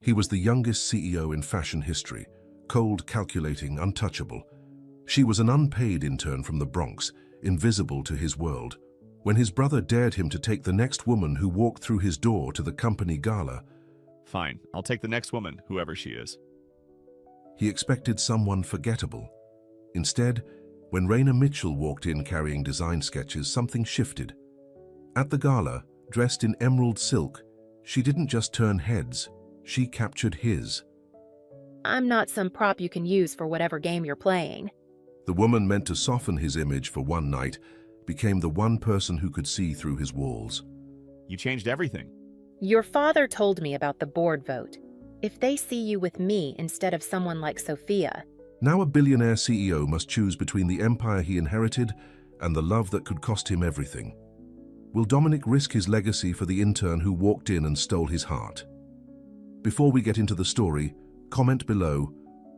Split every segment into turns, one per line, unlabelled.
He was the youngest CEO in fashion history, cold, calculating, untouchable. She was an unpaid intern from the Bronx, invisible to his world. When his brother dared him to take the next woman who walked through his door to the company gala,
Fine, I'll take the next woman, whoever she is.
he expected someone forgettable. Instead, when Raina Mitchell walked in carrying design sketches, something shifted. At the gala, dressed in emerald silk, she didn't just turn heads, she captured his.
I'm not some prop you can use for whatever game you're playing.
The woman meant to soften his image for one night became the one person who could see through his walls.
You changed everything.
Your father told me about the board vote. If they see you with me instead of someone like Sophia.
Now a billionaire CEO must choose between the empire he inherited and the love that could cost him everything. Will Dominic risk his legacy for the intern who walked in and stole his heart? Before we get into the story, comment below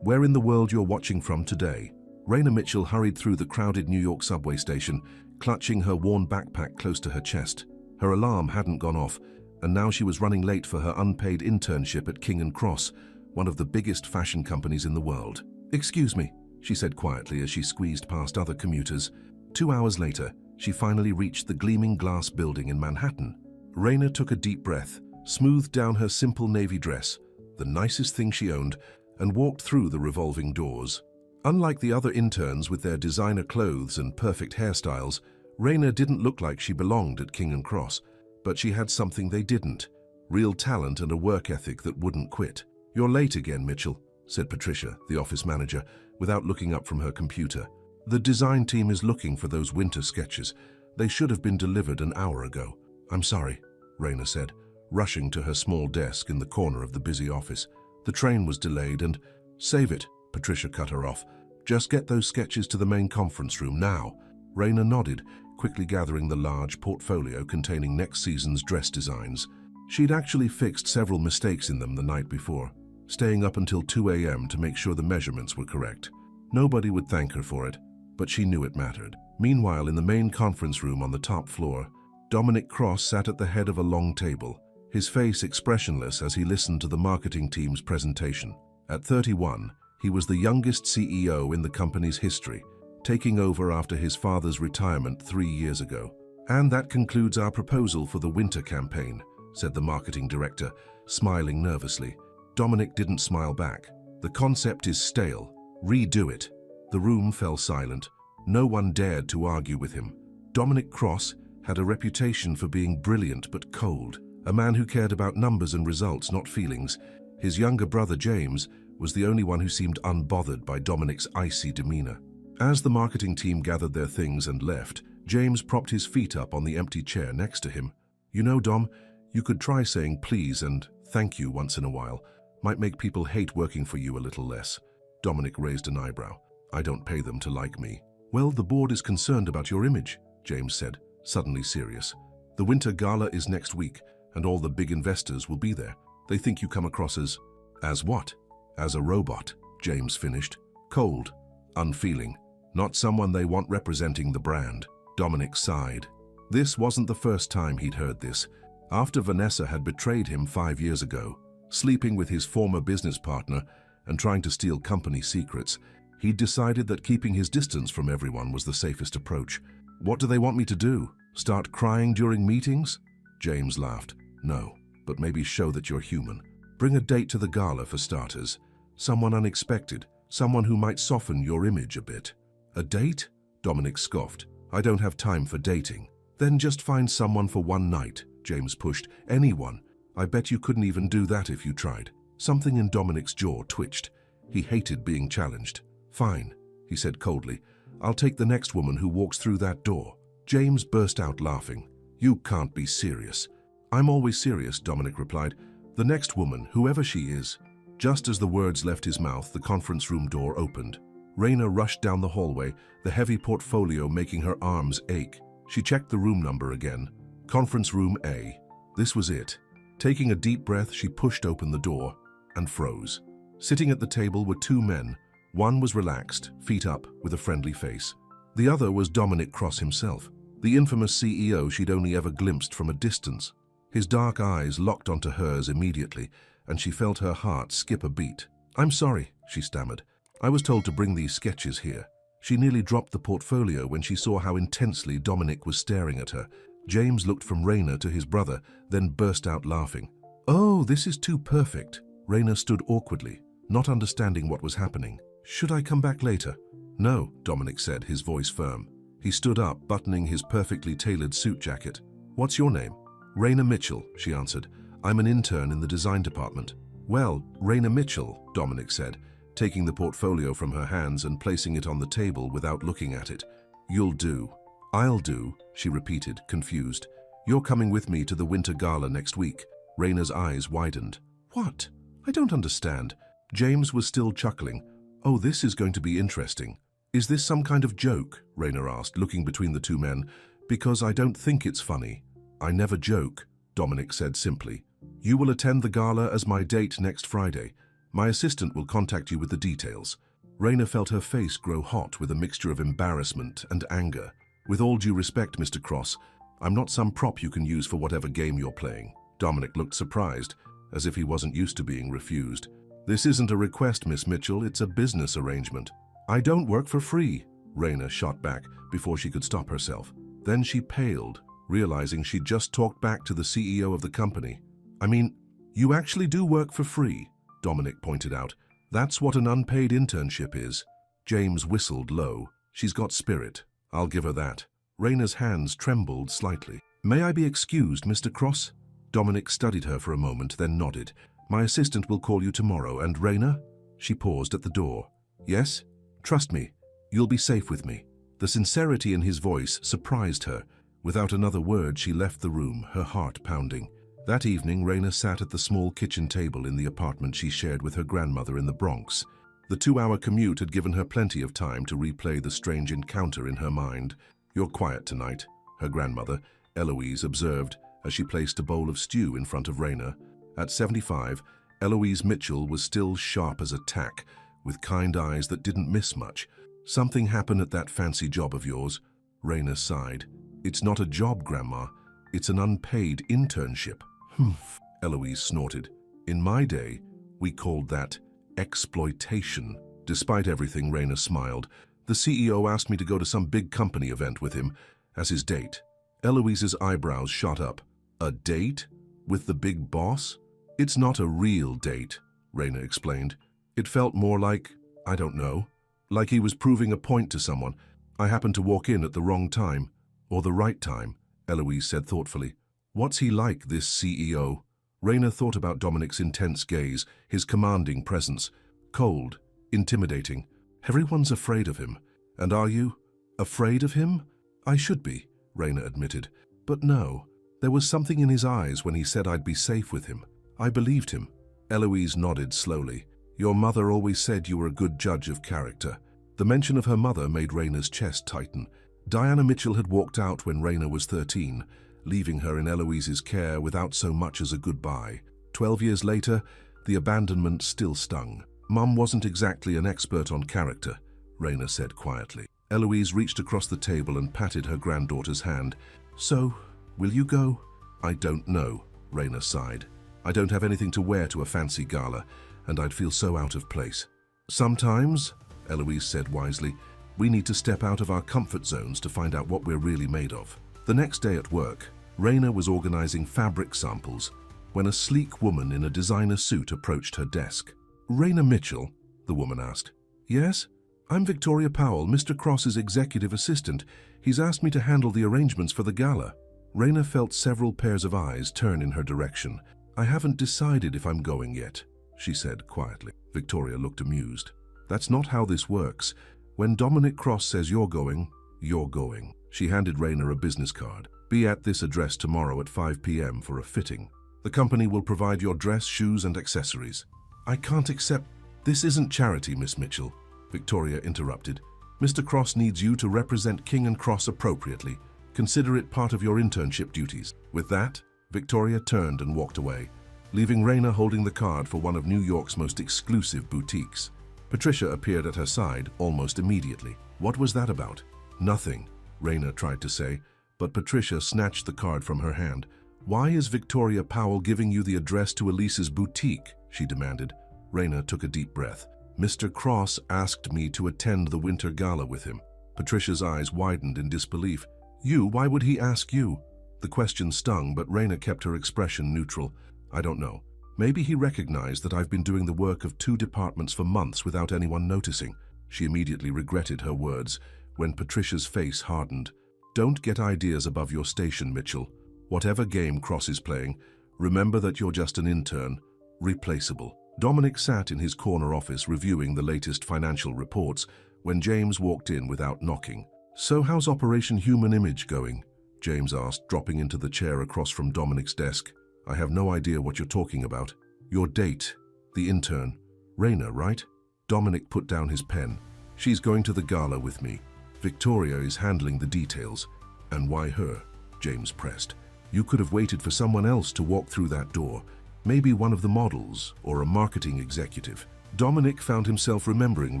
where in the world you're watching from today. Raina Mitchell hurried through the crowded New York subway station, clutching her worn backpack close to her chest. Her alarm hadn't gone off, and now she was running late for her unpaid internship at King & Cross, one of the biggest fashion companies in the world. "Excuse me," she said quietly as she squeezed past other commuters. 2 hours later, she finally reached the gleaming glass building in Manhattan. Raina took a deep breath, smoothed down her simple navy dress, the nicest thing she owned, and walked through the revolving doors. Unlike the other interns with their designer clothes and perfect hairstyles, Raina didn't look like she belonged at King & Cross, but she had something they didn't, real talent and a work ethic that wouldn't quit. "You're late again, Mitchell," said Patricia, the office manager, without looking up from her computer. "The design team is looking for those winter sketches. They should have been delivered an hour ago." "I'm sorry," Raina said, rushing to her small desk in the corner of the busy office. "The train was delayed and—" "Save it," Patricia cut her off. "Just get those sketches to the main conference room now." Raina nodded, quickly gathering the large portfolio containing next season's dress designs. She'd actually fixed several mistakes in them the night before, staying up until 2 a.m. to make sure the measurements were correct. Nobody would thank her for it, but she knew it mattered. Meanwhile, in the main conference room on the top floor, Dominic Cross sat at the head of a long table, his face expressionless as he listened to the marketing team's presentation. At 31, he was the youngest CEO in the company's history, taking over after his father's retirement 3 years ago. "And that concludes our proposal for the winter campaign," said the marketing director, smiling nervously. Dominic didn't smile back. "The concept is stale. Redo it." The room fell silent. No one dared to argue with him. Dominic Cross had a reputation for being brilliant but cold, a man who cared about numbers and results, not feelings. His younger brother, James, was the only one who seemed unbothered by Dominic's icy demeanor. As the marketing team gathered their things and left, James propped his feet up on the empty chair next to him. "You know, Dom, you could try saying please and thank you once in a while. Might make people hate working for you a little less." Dominic raised an eyebrow. "I don't pay them to like me." "Well, the board is concerned about your image," James said, suddenly serious. "The winter gala is next week, and all the big investors will be there. They think you come across as..." "As what?" "As a robot," James finished. "Cold, unfeeling. Not someone they want representing the brand." Dominic sighed. This wasn't the first time he'd heard this. After Vanessa had betrayed him 5 years ago, sleeping with his former business partner and trying to steal company secrets, he'd decided that keeping his distance from everyone was the safest approach. "What do they want me to do? Start crying during meetings?" James laughed. "No, but maybe show that you're human. Bring a date to the gala for starters. Someone unexpected, someone who might soften your image a bit." "A date?" Dominic scoffed. "I don't have time for dating." "Then just find someone for one night," James pushed. "Anyone. I bet you couldn't even do that if you tried." Something in Dominic's jaw twitched. He hated being challenged. "Fine," he said coldly. "I'll take the next woman who walks through that door." James burst out laughing. "You can't be serious." "I'm always serious," Dominic replied. "The next woman, whoever she is." Just as the words left his mouth, the conference room door opened. Raina rushed down the hallway, the heavy portfolio making her arms ache. She checked the room number again. Conference room A. This was it. Taking a deep breath, she pushed open the door and froze. Sitting at the table were 2 men. One was relaxed, feet up, with a friendly face. The other was Dominic Cross himself, the infamous CEO she'd only ever glimpsed from a distance. His dark eyes locked onto hers immediately, and she felt her heart skip a beat. "I'm sorry," she stammered. "I was told to bring these sketches here." She nearly dropped the portfolio when she saw how intensely Dominic was staring at her. James looked from Raina to his brother, then burst out laughing. "Oh, this is too perfect." Raina stood awkwardly, not understanding what was happening. "Should I come back later?" "No," Dominic said, his voice firm. He stood up, buttoning his perfectly tailored suit jacket. "What's your name?" "Raina Mitchell," she answered. "I'm an intern in the design department." "Well, Raina Mitchell," Dominic said, taking the portfolio from her hands and placing it on the table without looking at it. "You'll do." "I'll do," she repeated, confused. "You're coming with me to the Winter Gala next week." Raina's eyes widened. "What? I don't understand." James was still chuckling. "Oh, this is going to be interesting." "Is this some kind of joke?" Raina asked, looking between the two men. "Because I don't think it's funny." "I never joke," Dominic said simply. "You will attend the gala as my date next Friday. My assistant will contact you with the details." Raina felt her face grow hot with a mixture of embarrassment and anger. "With all due respect, Mr. Cross, I'm not some prop you can use for whatever game you're playing." Dominic looked surprised, as if he wasn't used to being refused. "This isn't a request, Miss Mitchell, it's a business arrangement." "I don't work for free," Raina shot back before she could stop herself. Then she paled, realizing she'd just talked back to the CEO of the company. "I mean, you actually do work for free," Dominic pointed out. "That's what an unpaid internship is." James whistled low. "She's got spirit. I'll give her that." Raina's hands trembled slightly. "May I be excused, Mr. Cross?" Dominic studied her for a moment, then nodded. "My assistant will call you tomorrow, and Raina?" She paused at the door. "Yes? Trust me, you'll be safe with me." The sincerity in his voice surprised her. Without another word, she left the room, her heart pounding. That evening, Raina sat at the small kitchen table in the apartment she shared with her grandmother in the Bronx. The 2-hour commute had given her plenty of time to replay the strange encounter in her mind. "You're quiet tonight," her grandmother, Eloise, observed as she placed a bowl of stew in front of Raina. At 75, Eloise Mitchell was still sharp as a tack, with kind eyes that didn't miss much. "Something happened at that fancy job of yours," Raina sighed. "It's not a job, Grandma. It's an unpaid internship." "Humph," Eloise snorted. "In my day, we called that exploitation." Despite everything, Raina smiled. "The CEO asked me to go to some big company event with him as his date." Eloise's eyebrows shot up. "A date? With the big boss?" "It's not a real date," Raina explained. "It felt more like, I don't know, like he was proving a point to someone. I happened to walk in at the wrong time." "Or the right time," Eloise said thoughtfully. "What's he like, this CEO?" Raina thought about Dominic's intense gaze, his commanding presence. Cold, intimidating. "Everyone's afraid of him. And are you? Afraid of him?" "I should be," Raina admitted. "But no, there was something in his eyes when he said I'd be safe with him. I believed him." Eloise nodded slowly. "Your mother always said you were a good judge of character." The mention of her mother made Raina's chest tighten. Diana Mitchell had walked out when Raina was 13, leaving her in Eloise's care without so much as a goodbye. 12 years later, the abandonment still stung. "Mum wasn't exactly an expert on character," Raina said quietly. Eloise reached across the table and patted her granddaughter's hand. "So, will you go?" "I don't know," Raina sighed. "I don't have anything to wear to a fancy gala, and I'd feel so out of place." "Sometimes," Eloise said wisely, "we need to step out of our comfort zones to find out what we're really made of." The next day at work, Raina was organizing fabric samples when a sleek woman in a designer suit approached her desk. "Raina Mitchell?" the woman asked. "Yes? I'm Victoria Powell, Mr. Cross's executive assistant. He's asked me to handle the arrangements for the gala." Raina felt several pairs of eyes turn in her direction. "I haven't decided if I'm going yet," she said quietly. Victoria looked amused. "That's not how this works. When Dominic Cross says you're going, you're going." She handed Raina a business card. "Be at this address tomorrow at 5 p.m. for a fitting. The company will provide your dress, shoes, and accessories." "I can't accept—" "This isn't charity, Miss Mitchell," Victoria interrupted. "Mr. Cross needs you to represent King and Cross appropriately. Consider it part of your internship duties." With that, Victoria turned and walked away, leaving Raina holding the card for one of New York's most exclusive boutiques. Patricia appeared at her side almost immediately. "What was that about?" "Nothing," Raina tried to say, but Patricia snatched the card from her hand. Why is Victoria Powell giving you the address to Elise's boutique? She demanded. Raina took a deep breath. Mr. Cross asked me to attend the winter gala with him. Patricia's eyes widened in disbelief. You? Why would he ask you? The question stung, but Raina kept her expression neutral. I don't know. Maybe he recognized that I've been doing the work of 2 departments for months without anyone noticing. She immediately regretted her words when Patricia's face hardened. Don't get ideas above your station, Mitchell. Whatever game Cross is playing, remember that you're just an intern, replaceable. Dominic sat in his corner office reviewing the latest financial reports when James walked in without knocking. So how's Operation Human Image going? James asked, dropping into the chair across from Dominic's desk. I have no idea what you're talking about. Your date, the intern. Raina, right? Dominic put down his pen. She's going to the gala with me. Victoria is handling the details. And why her? James pressed. You could have waited for someone else to walk through that door. Maybe one of the models or a marketing executive. Dominic found himself remembering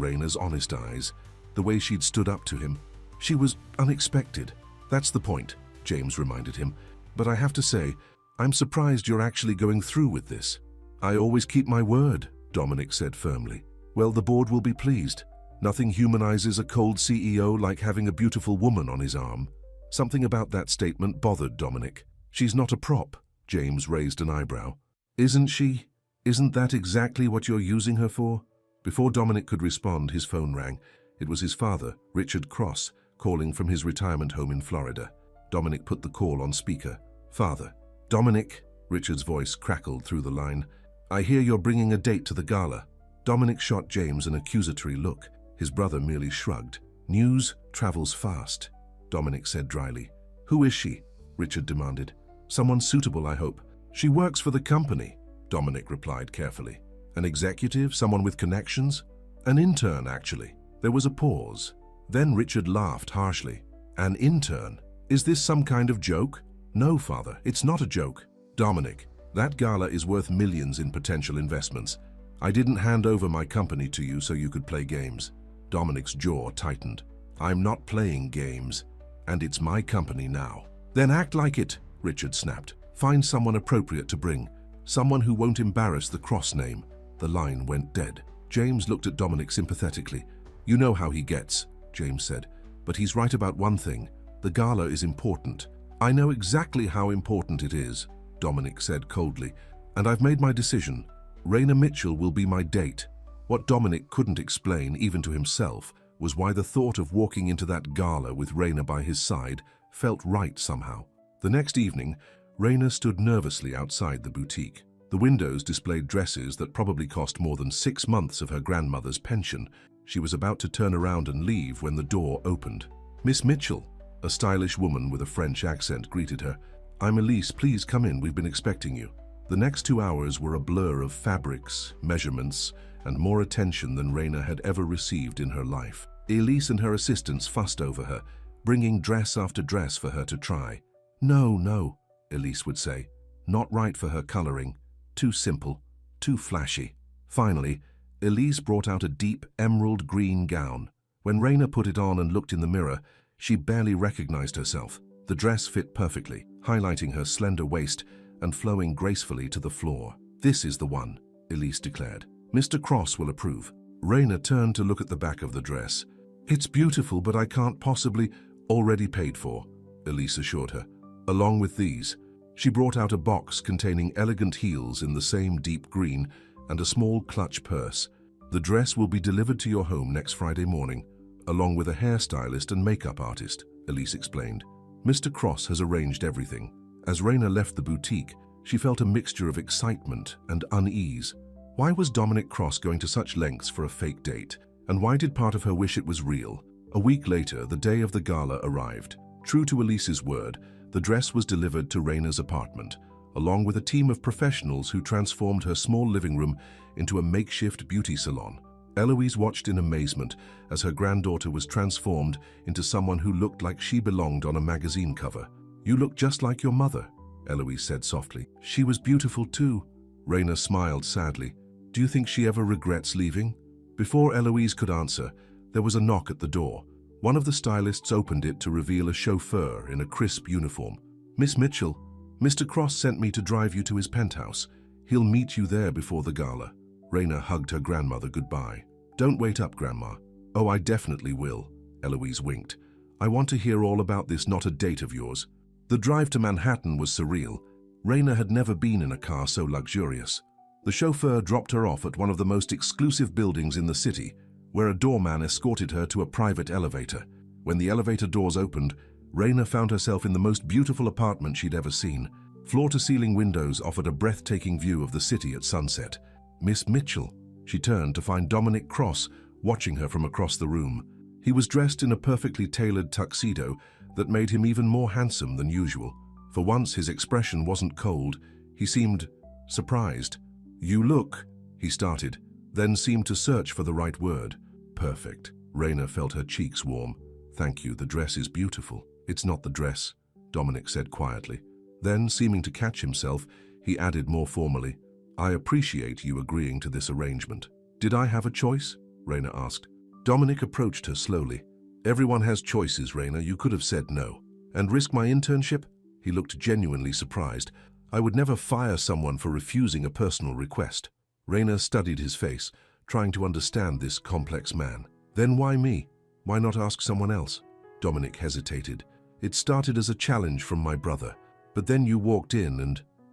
Raina's honest eyes, the way she'd stood up to him. She was unexpected. That's the point, James reminded him. But I have to say, I'm surprised you're actually going through with this. I always keep my word, Dominic said firmly. Well, the board will be pleased. Nothing humanizes a cold CEO like having a beautiful woman on his arm. Something about that statement bothered Dominic. She's not a prop, James raised an eyebrow. Isn't she? Isn't that exactly what you're using her for? Before Dominic could respond, his phone rang. It was his father, Richard Cross, calling from his retirement home in Florida. Dominic put the call on speaker. Father. Dominic, Richard's voice crackled through the line. I hear you're bringing a date to the gala. Dominic shot James an accusatory look. His brother merely shrugged. News travels fast, Dominic said dryly. Who is she? Richard demanded. Someone suitable, I hope. She works for the company, Dominic replied carefully. An executive? Someone with connections? An intern, actually. There was a pause. Then Richard laughed harshly. An intern? Is this some kind of joke? No, father, it's not a joke. Dominic, that gala is worth millions in potential investments. I didn't hand over my company to you so you could play games. Dominic's jaw tightened. I'm not playing games, and it's my company now. Then act like it, Richard snapped. Find someone appropriate to bring. Someone who won't embarrass the Cross name. The line went dead. James looked at Dominic sympathetically. You know how he gets, James said. But he's right about one thing. The gala is important. I know exactly how important it is, Dominic said coldly. And I've made my decision. Raina Mitchell will be my date. What Dominic couldn't explain, even to himself, was why the thought of walking into that gala with Raina by his side felt right somehow. The next evening, Raina stood nervously outside the boutique. The windows displayed dresses that probably cost more than 6 months of her grandmother's pension. She was about to turn around and leave when the door opened. Miss Mitchell, a stylish woman with a French accent, greeted her. I'm Elise, please come in, we've been expecting you. The next 2 hours were a blur of fabrics, measurements, and more attention than Raina had ever received in her life. Elise and her assistants fussed over her, bringing dress after dress for her to try. No, Elise would say. Not right for her coloring. Too simple. Too flashy. Finally, Elise brought out a deep emerald green gown. When Raina put it on and looked in the mirror, she barely recognized herself. The dress fit perfectly, highlighting her slender waist and flowing gracefully to the floor. This is the one, Elise declared. Mr. Cross will approve. Raina turned to look at the back of the dress. It's beautiful, but I can't possibly... Already paid for, Elise assured her. Along with these, she brought out a box containing elegant heels in the same deep green and a small clutch purse. The dress will be delivered to your home next Friday morning, along with a hairstylist and makeup artist, Elise explained. Mr. Cross has arranged everything. As Raina left the boutique, she felt a mixture of excitement and unease. Why was Dominic Cross going to such lengths for a fake date? And why did part of her wish it was real? A week later, the day of the gala arrived. True to Elise's word, the dress was delivered to Raina's apartment, along with a team of professionals who transformed her small living room into a makeshift beauty salon. Eloise watched in amazement as her granddaughter was transformed into someone who looked like she belonged on a magazine cover. You look just like your mother, Eloise said softly. She was beautiful too. Raina smiled sadly. Do you think she ever regrets leaving? Before Eloise could answer, there was a knock at the door. One of the stylists opened it to reveal a chauffeur in a crisp uniform. Miss Mitchell, Mr. Cross sent me to drive you to his penthouse. He'll meet you there before the gala. Raina hugged her grandmother goodbye. Don't wait up, Grandma. Oh, I definitely will, Eloise winked. I want to hear all about this not a date of yours. The drive to Manhattan was surreal. Raina had never been in a car so luxurious. The chauffeur dropped her off at one of the most exclusive buildings in the city, where a doorman escorted her to a private elevator. When the elevator doors opened, Raina found herself in the most beautiful apartment she'd ever seen. Floor-to-ceiling windows offered a breathtaking view of the city at sunset. Miss Mitchell, she turned to find Dominic Cross watching her from across the room. He was dressed in a perfectly tailored tuxedo that made him even more handsome than usual. For once, his expression wasn't cold. He seemed surprised. You look, he started, then seemed to search for the right word. Perfect. Raina felt her cheeks warm. Thank you, the dress is beautiful. It's not the dress, Dominic said quietly. Then, seeming to catch himself, he added more formally, I appreciate you agreeing to this arrangement. Did I have a choice? Raina asked. Dominic approached her slowly. Everyone has choices, Raina. You could have said no. And risk my internship? He looked genuinely surprised. I would never fire someone for refusing a personal request. Raina studied his face, trying to understand this complex man. Then why me? Why not ask someone else? Dominic hesitated. It started as a challenge from my brother. But then you walked in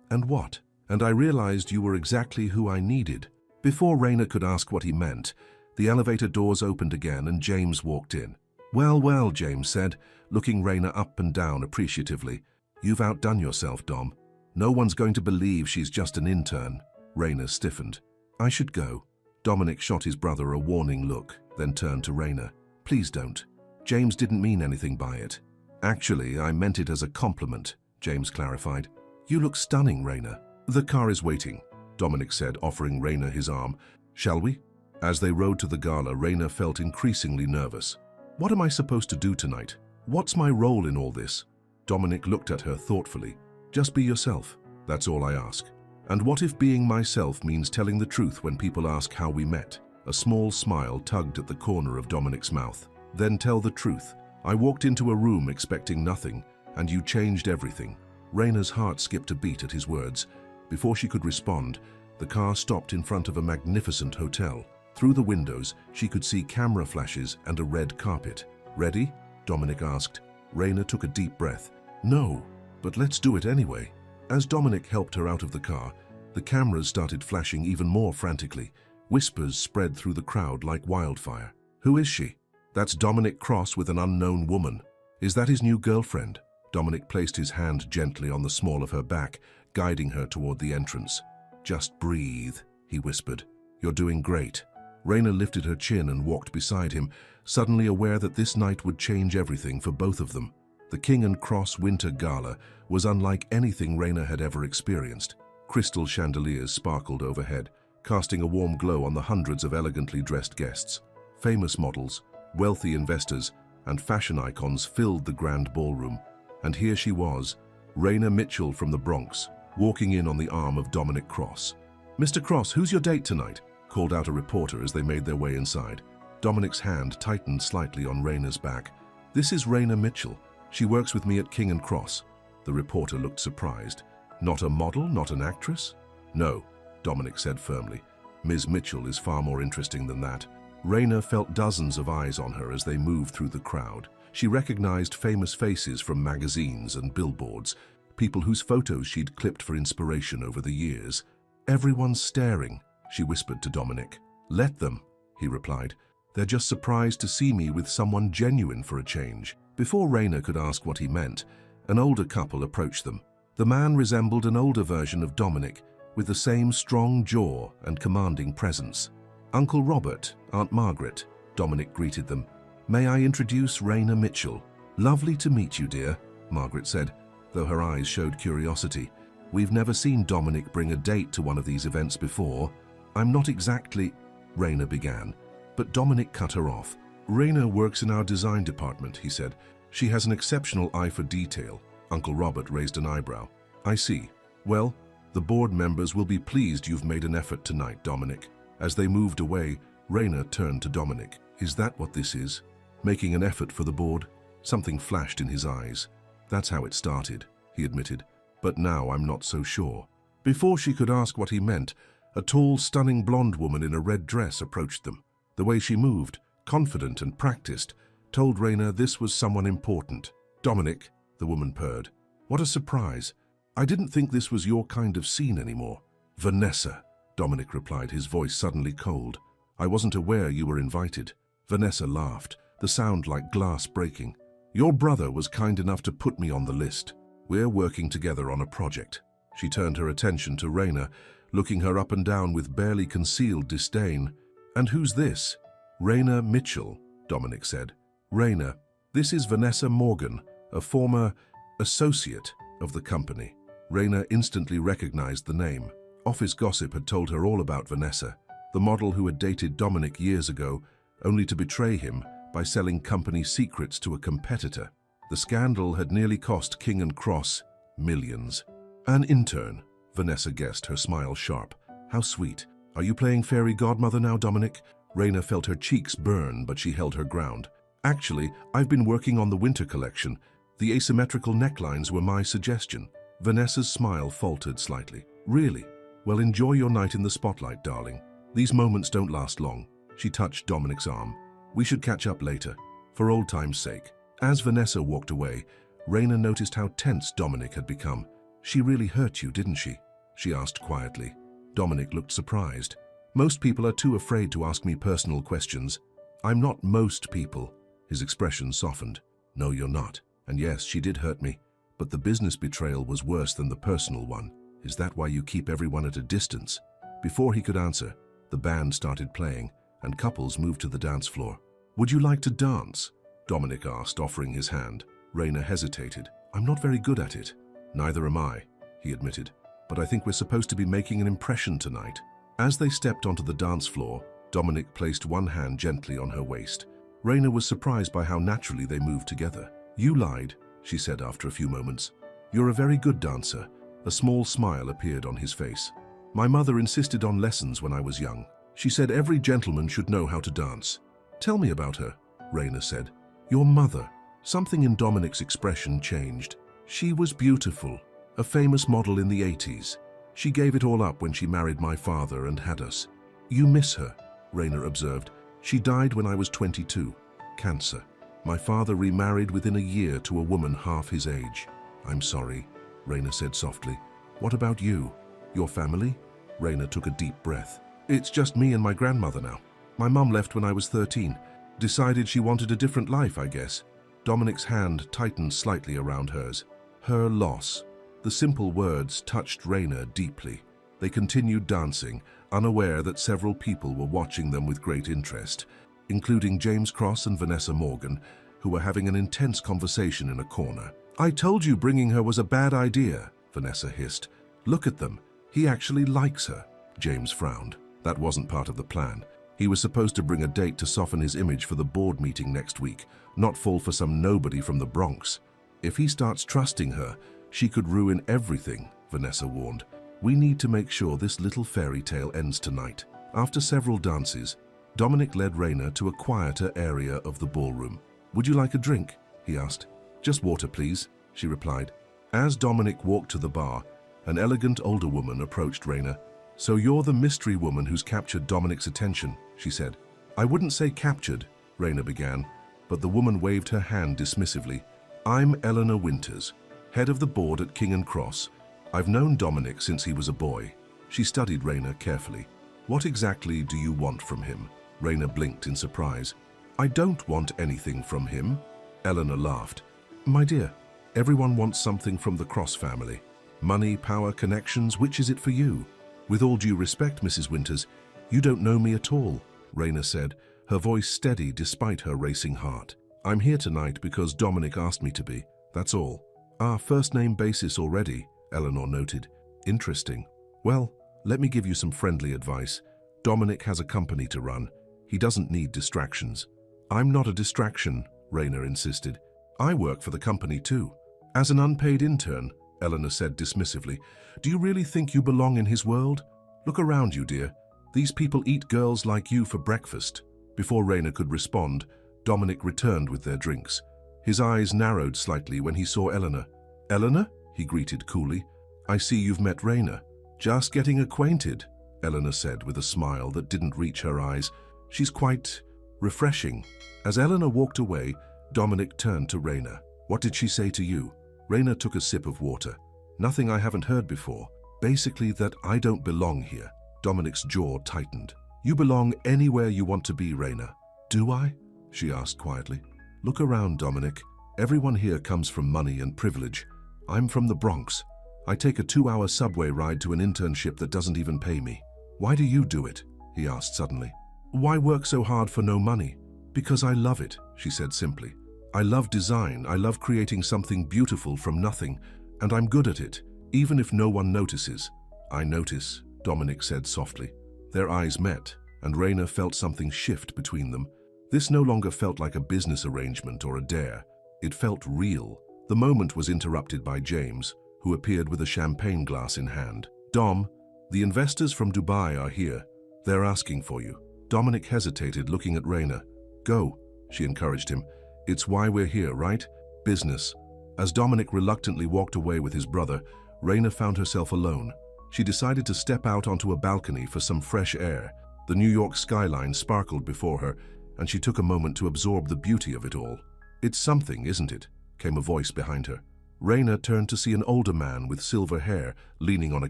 and what? And I realized you were exactly who I needed. Before Raina could ask what he meant, the elevator doors opened again and James walked in. Well, well, James said, looking Raina up and down appreciatively. You've outdone yourself, Dom. No one's going to believe she's just an intern. Raina stiffened. I should go. Dominic shot his brother a warning look, then turned to Raina. Please don't. James didn't mean anything by it. Actually, I meant it as a compliment, James clarified. You look stunning, Raina. The car is waiting, Dominic said, offering Raina his arm. Shall we? As they rode to the gala, Raina felt increasingly nervous. What am I supposed to do tonight? What's my role in all this? Dominic looked at her thoughtfully. Just be yourself. That's all I ask. And what if being myself means telling the truth when people ask how we met? A small smile tugged at the corner of Dominic's mouth. Then tell the truth. I walked into a room expecting nothing, and you changed everything. Raina's heart skipped a beat at his words. Before she could respond, the car stopped in front of a magnificent hotel. Through the windows, she could see camera flashes and a red carpet. Ready? Dominic asked. Raina took a deep breath. No, but let's do it anyway. As Dominic helped her out of the car, the cameras started flashing even more frantically. Whispers spread through the crowd like wildfire. Who is she? That's Dominic Cross with an unknown woman. Is that his new girlfriend? Dominic placed his hand gently on the small of her back, guiding her toward the entrance. Just breathe, he whispered. You're doing great. Raina lifted her chin and walked beside him, suddenly aware that this night would change everything for both of them. The King and Cross Winter Gala was unlike anything Raina had ever experienced. Crystal chandeliers sparkled overhead, casting a warm glow on the hundreds of elegantly dressed guests. Famous models, wealthy investors, and fashion icons filled the grand ballroom. And here she was, Raina Mitchell from the Bronx, walking in on the arm of Dominic Cross. Mr. Cross, who's your date tonight? Called out a reporter as they made their way inside. Dominic's hand tightened slightly on Raina's back. This is Raina Mitchell. She works with me at King and Cross. The reporter looked surprised. Not a model, not an actress? No, Dominic said firmly. Ms. Mitchell is far more interesting than that. Raina felt dozens of eyes on her as they moved through the crowd. She recognized famous faces from magazines and billboards, people whose photos she'd clipped for inspiration over the years. Everyone's staring, she whispered to Dominic. Let them, he replied. They're just surprised to see me with someone genuine for a change. Before Raina could ask what he meant, an older couple approached them. The man resembled an older version of Dominic, with the same strong jaw and commanding presence. Uncle Robert, Aunt Margaret, Dominic greeted them. May I introduce Raina Mitchell? Lovely to meet you, dear, Margaret said, though her eyes showed curiosity. We've never seen Dominic bring a date to one of these events before. I'm not exactly... Raina began, but Dominic cut her off. Raina works in our design department, he said. She has an exceptional eye for detail. Uncle Robert raised an eyebrow. I see. Well, the board members will be pleased you've made an effort tonight, Dominic. As they moved away, Raina turned to Dominic. Is that what this is? Making an effort for the board? Something flashed in his eyes. That's how it started, he admitted. but now I'm not so sure." Before she could ask what he meant, a tall, stunning blonde woman in a red dress approached them. The way she moved, confident and practiced, told Raina this was someone important. "Dominic," the woman purred. "What a surprise. I didn't think this was your kind of scene anymore." "Vanessa," Dominic replied, his voice suddenly cold. "I wasn't aware you were invited." Vanessa laughed, the sound like glass breaking. "Your brother was kind enough to put me on the list. We're working together on a project." She turned her attention to Raina, looking her up and down with barely concealed disdain. "And who's this?" "Raina Mitchell," Dominic said. "Raina, this is Vanessa Morgan, a former associate of the company." Raina instantly recognized the name. Office gossip had told her all about Vanessa, the model who had dated Dominic years ago, only to betray him by selling company secrets to a competitor. The scandal had nearly cost King and Cross millions. "An intern," Vanessa guessed, her smile sharp. "How sweet. Are you playing fairy godmother now, Dominic?" Raina felt her cheeks burn, but she held her ground. "Actually, I've been working on the winter collection. The asymmetrical necklines were my suggestion." Vanessa's smile faltered slightly. "Really? Well, enjoy your night in the spotlight, darling. These moments don't last long." She touched Dominic's arm. "We should catch up later, for old time's sake." As Vanessa walked away, Raina noticed how tense Dominic had become. "She really hurt you, didn't she?" she asked quietly. Dominic looked surprised. "Most people are too afraid to ask me personal questions." "I'm not most people." His expression softened. "No, you're not. And yes, she did hurt me. But the business betrayal was worse than the personal one. Is that why you keep everyone at a distance?" Before he could answer, the band started playing, and couples moved to the dance floor. "Would you like to dance?" Dominic asked, offering his hand. Raina hesitated. "I'm not very good at it." "Neither am I," he admitted. "But I think we're supposed to be making an impression tonight." As they stepped onto the dance floor, Dominic placed one hand gently on her waist. Raina was surprised by how naturally they moved together. "You lied," she said after a few moments. "You're a very good dancer." A small smile appeared on his face. "My mother insisted on lessons when I was young. She said every gentleman should know how to dance." "Tell me about her," Raina said. "Your mother." Something in Dominic's expression changed. "She was beautiful, a famous model in the 80s. She gave it all up when she married my father and had us." "You miss her," Raina observed. "She died when I was 22. Cancer. My father remarried within a year to a woman half his age." "I'm sorry," Raina said softly. "What about you? Your family?" Raina took a deep breath. "It's just me and my grandmother now. My mum left when I was 13. Decided she wanted a different life, I guess." Dominic's hand tightened slightly around hers. "Her loss." The simple words touched Raina deeply. They continued dancing, unaware that several people were watching them with great interest, including James Cross and Vanessa Morgan, who were having an intense conversation in a corner. "I told you bringing her was a bad idea," Vanessa hissed. "Look at them. He actually likes her." James frowned. That wasn't part of the plan. He was supposed to bring a date to soften his image for the board meeting next week, not fall for some nobody from the Bronx. "If he starts trusting her, she could ruin everything," Vanessa warned. "We need to make sure this little fairy tale ends tonight." After several dances, Dominic led Raina to a quieter area of the ballroom. "Would you like a drink?" he asked. "Just water, please," she replied. As Dominic walked to the bar, an elegant older woman approached Raina. "So you're the mystery woman who's captured Dominic's attention," she said. "I wouldn't say captured," Raina began, but the woman waved her hand dismissively. "I'm Eleanor Winters, head of the board at King and Cross. I've known Dominic since he was a boy." She studied Raina carefully. "What exactly do you want from him?" Raina blinked in surprise. "I don't want anything from him." Eleanor laughed. "My dear, everyone wants something from the Cross family. Money, power, connections, which is it for you?" "With all due respect, Mrs. Winters, you don't know me at all," Raina said, her voice steady despite her racing heart. "I'm here tonight because Dominic asked me to be, that's all." "Ah, first-name basis already," Eleanor noted. "Interesting. Well, let me give you some friendly advice. Dominic has a company to run. He doesn't need distractions." "I'm not a distraction," Raina insisted. "I work for the company too." "As an unpaid intern," Eleanor said dismissively. "Do you really think you belong in his world? Look around you, dear. These people eat girls like you for breakfast." Before Raina could respond, Dominic returned with their drinks. His eyes narrowed slightly when he saw Eleanor. "Eleanor?" he greeted coolly. I see you've met Raina. Just getting acquainted, Eleanor said with a smile that didn't reach her eyes. She's quite refreshing. As Eleanor walked away, Dominic turned to Raina. What did she say to you? Raina took a sip of water. Nothing I haven't heard before. Basically that I don't belong here. Dominic's jaw tightened. You belong anywhere you want to be, Raina. Do I? She asked quietly. Look around, Dominic. Everyone here comes from money and privilege. I'm from the Bronx. I take a 2-hour subway ride to an internship that doesn't even pay me. Why do you do it? He asked suddenly. Why work so hard for no money? Because I love it, she said simply. I love design. I love creating something beautiful from nothing, and I'm good at it, even if no one notices. I notice, Dominic said softly. Their eyes met, and Raina felt something shift between them. This no longer felt like a business arrangement or a dare. It felt real. The moment was interrupted by James, who appeared with a champagne glass in hand. Dom, the investors from Dubai are here. They're asking for you. Dominic hesitated, looking at Raina. Go, she encouraged him. It's why we're here, right? Business. As Dominic reluctantly walked away with his brother, Raina found herself alone. She decided to step out onto a balcony for some fresh air. The New York skyline sparkled before her, and she took a moment to absorb the beauty of it all. It's something, isn't it? Came a voice behind her. Raina turned to see an older man with silver hair leaning on a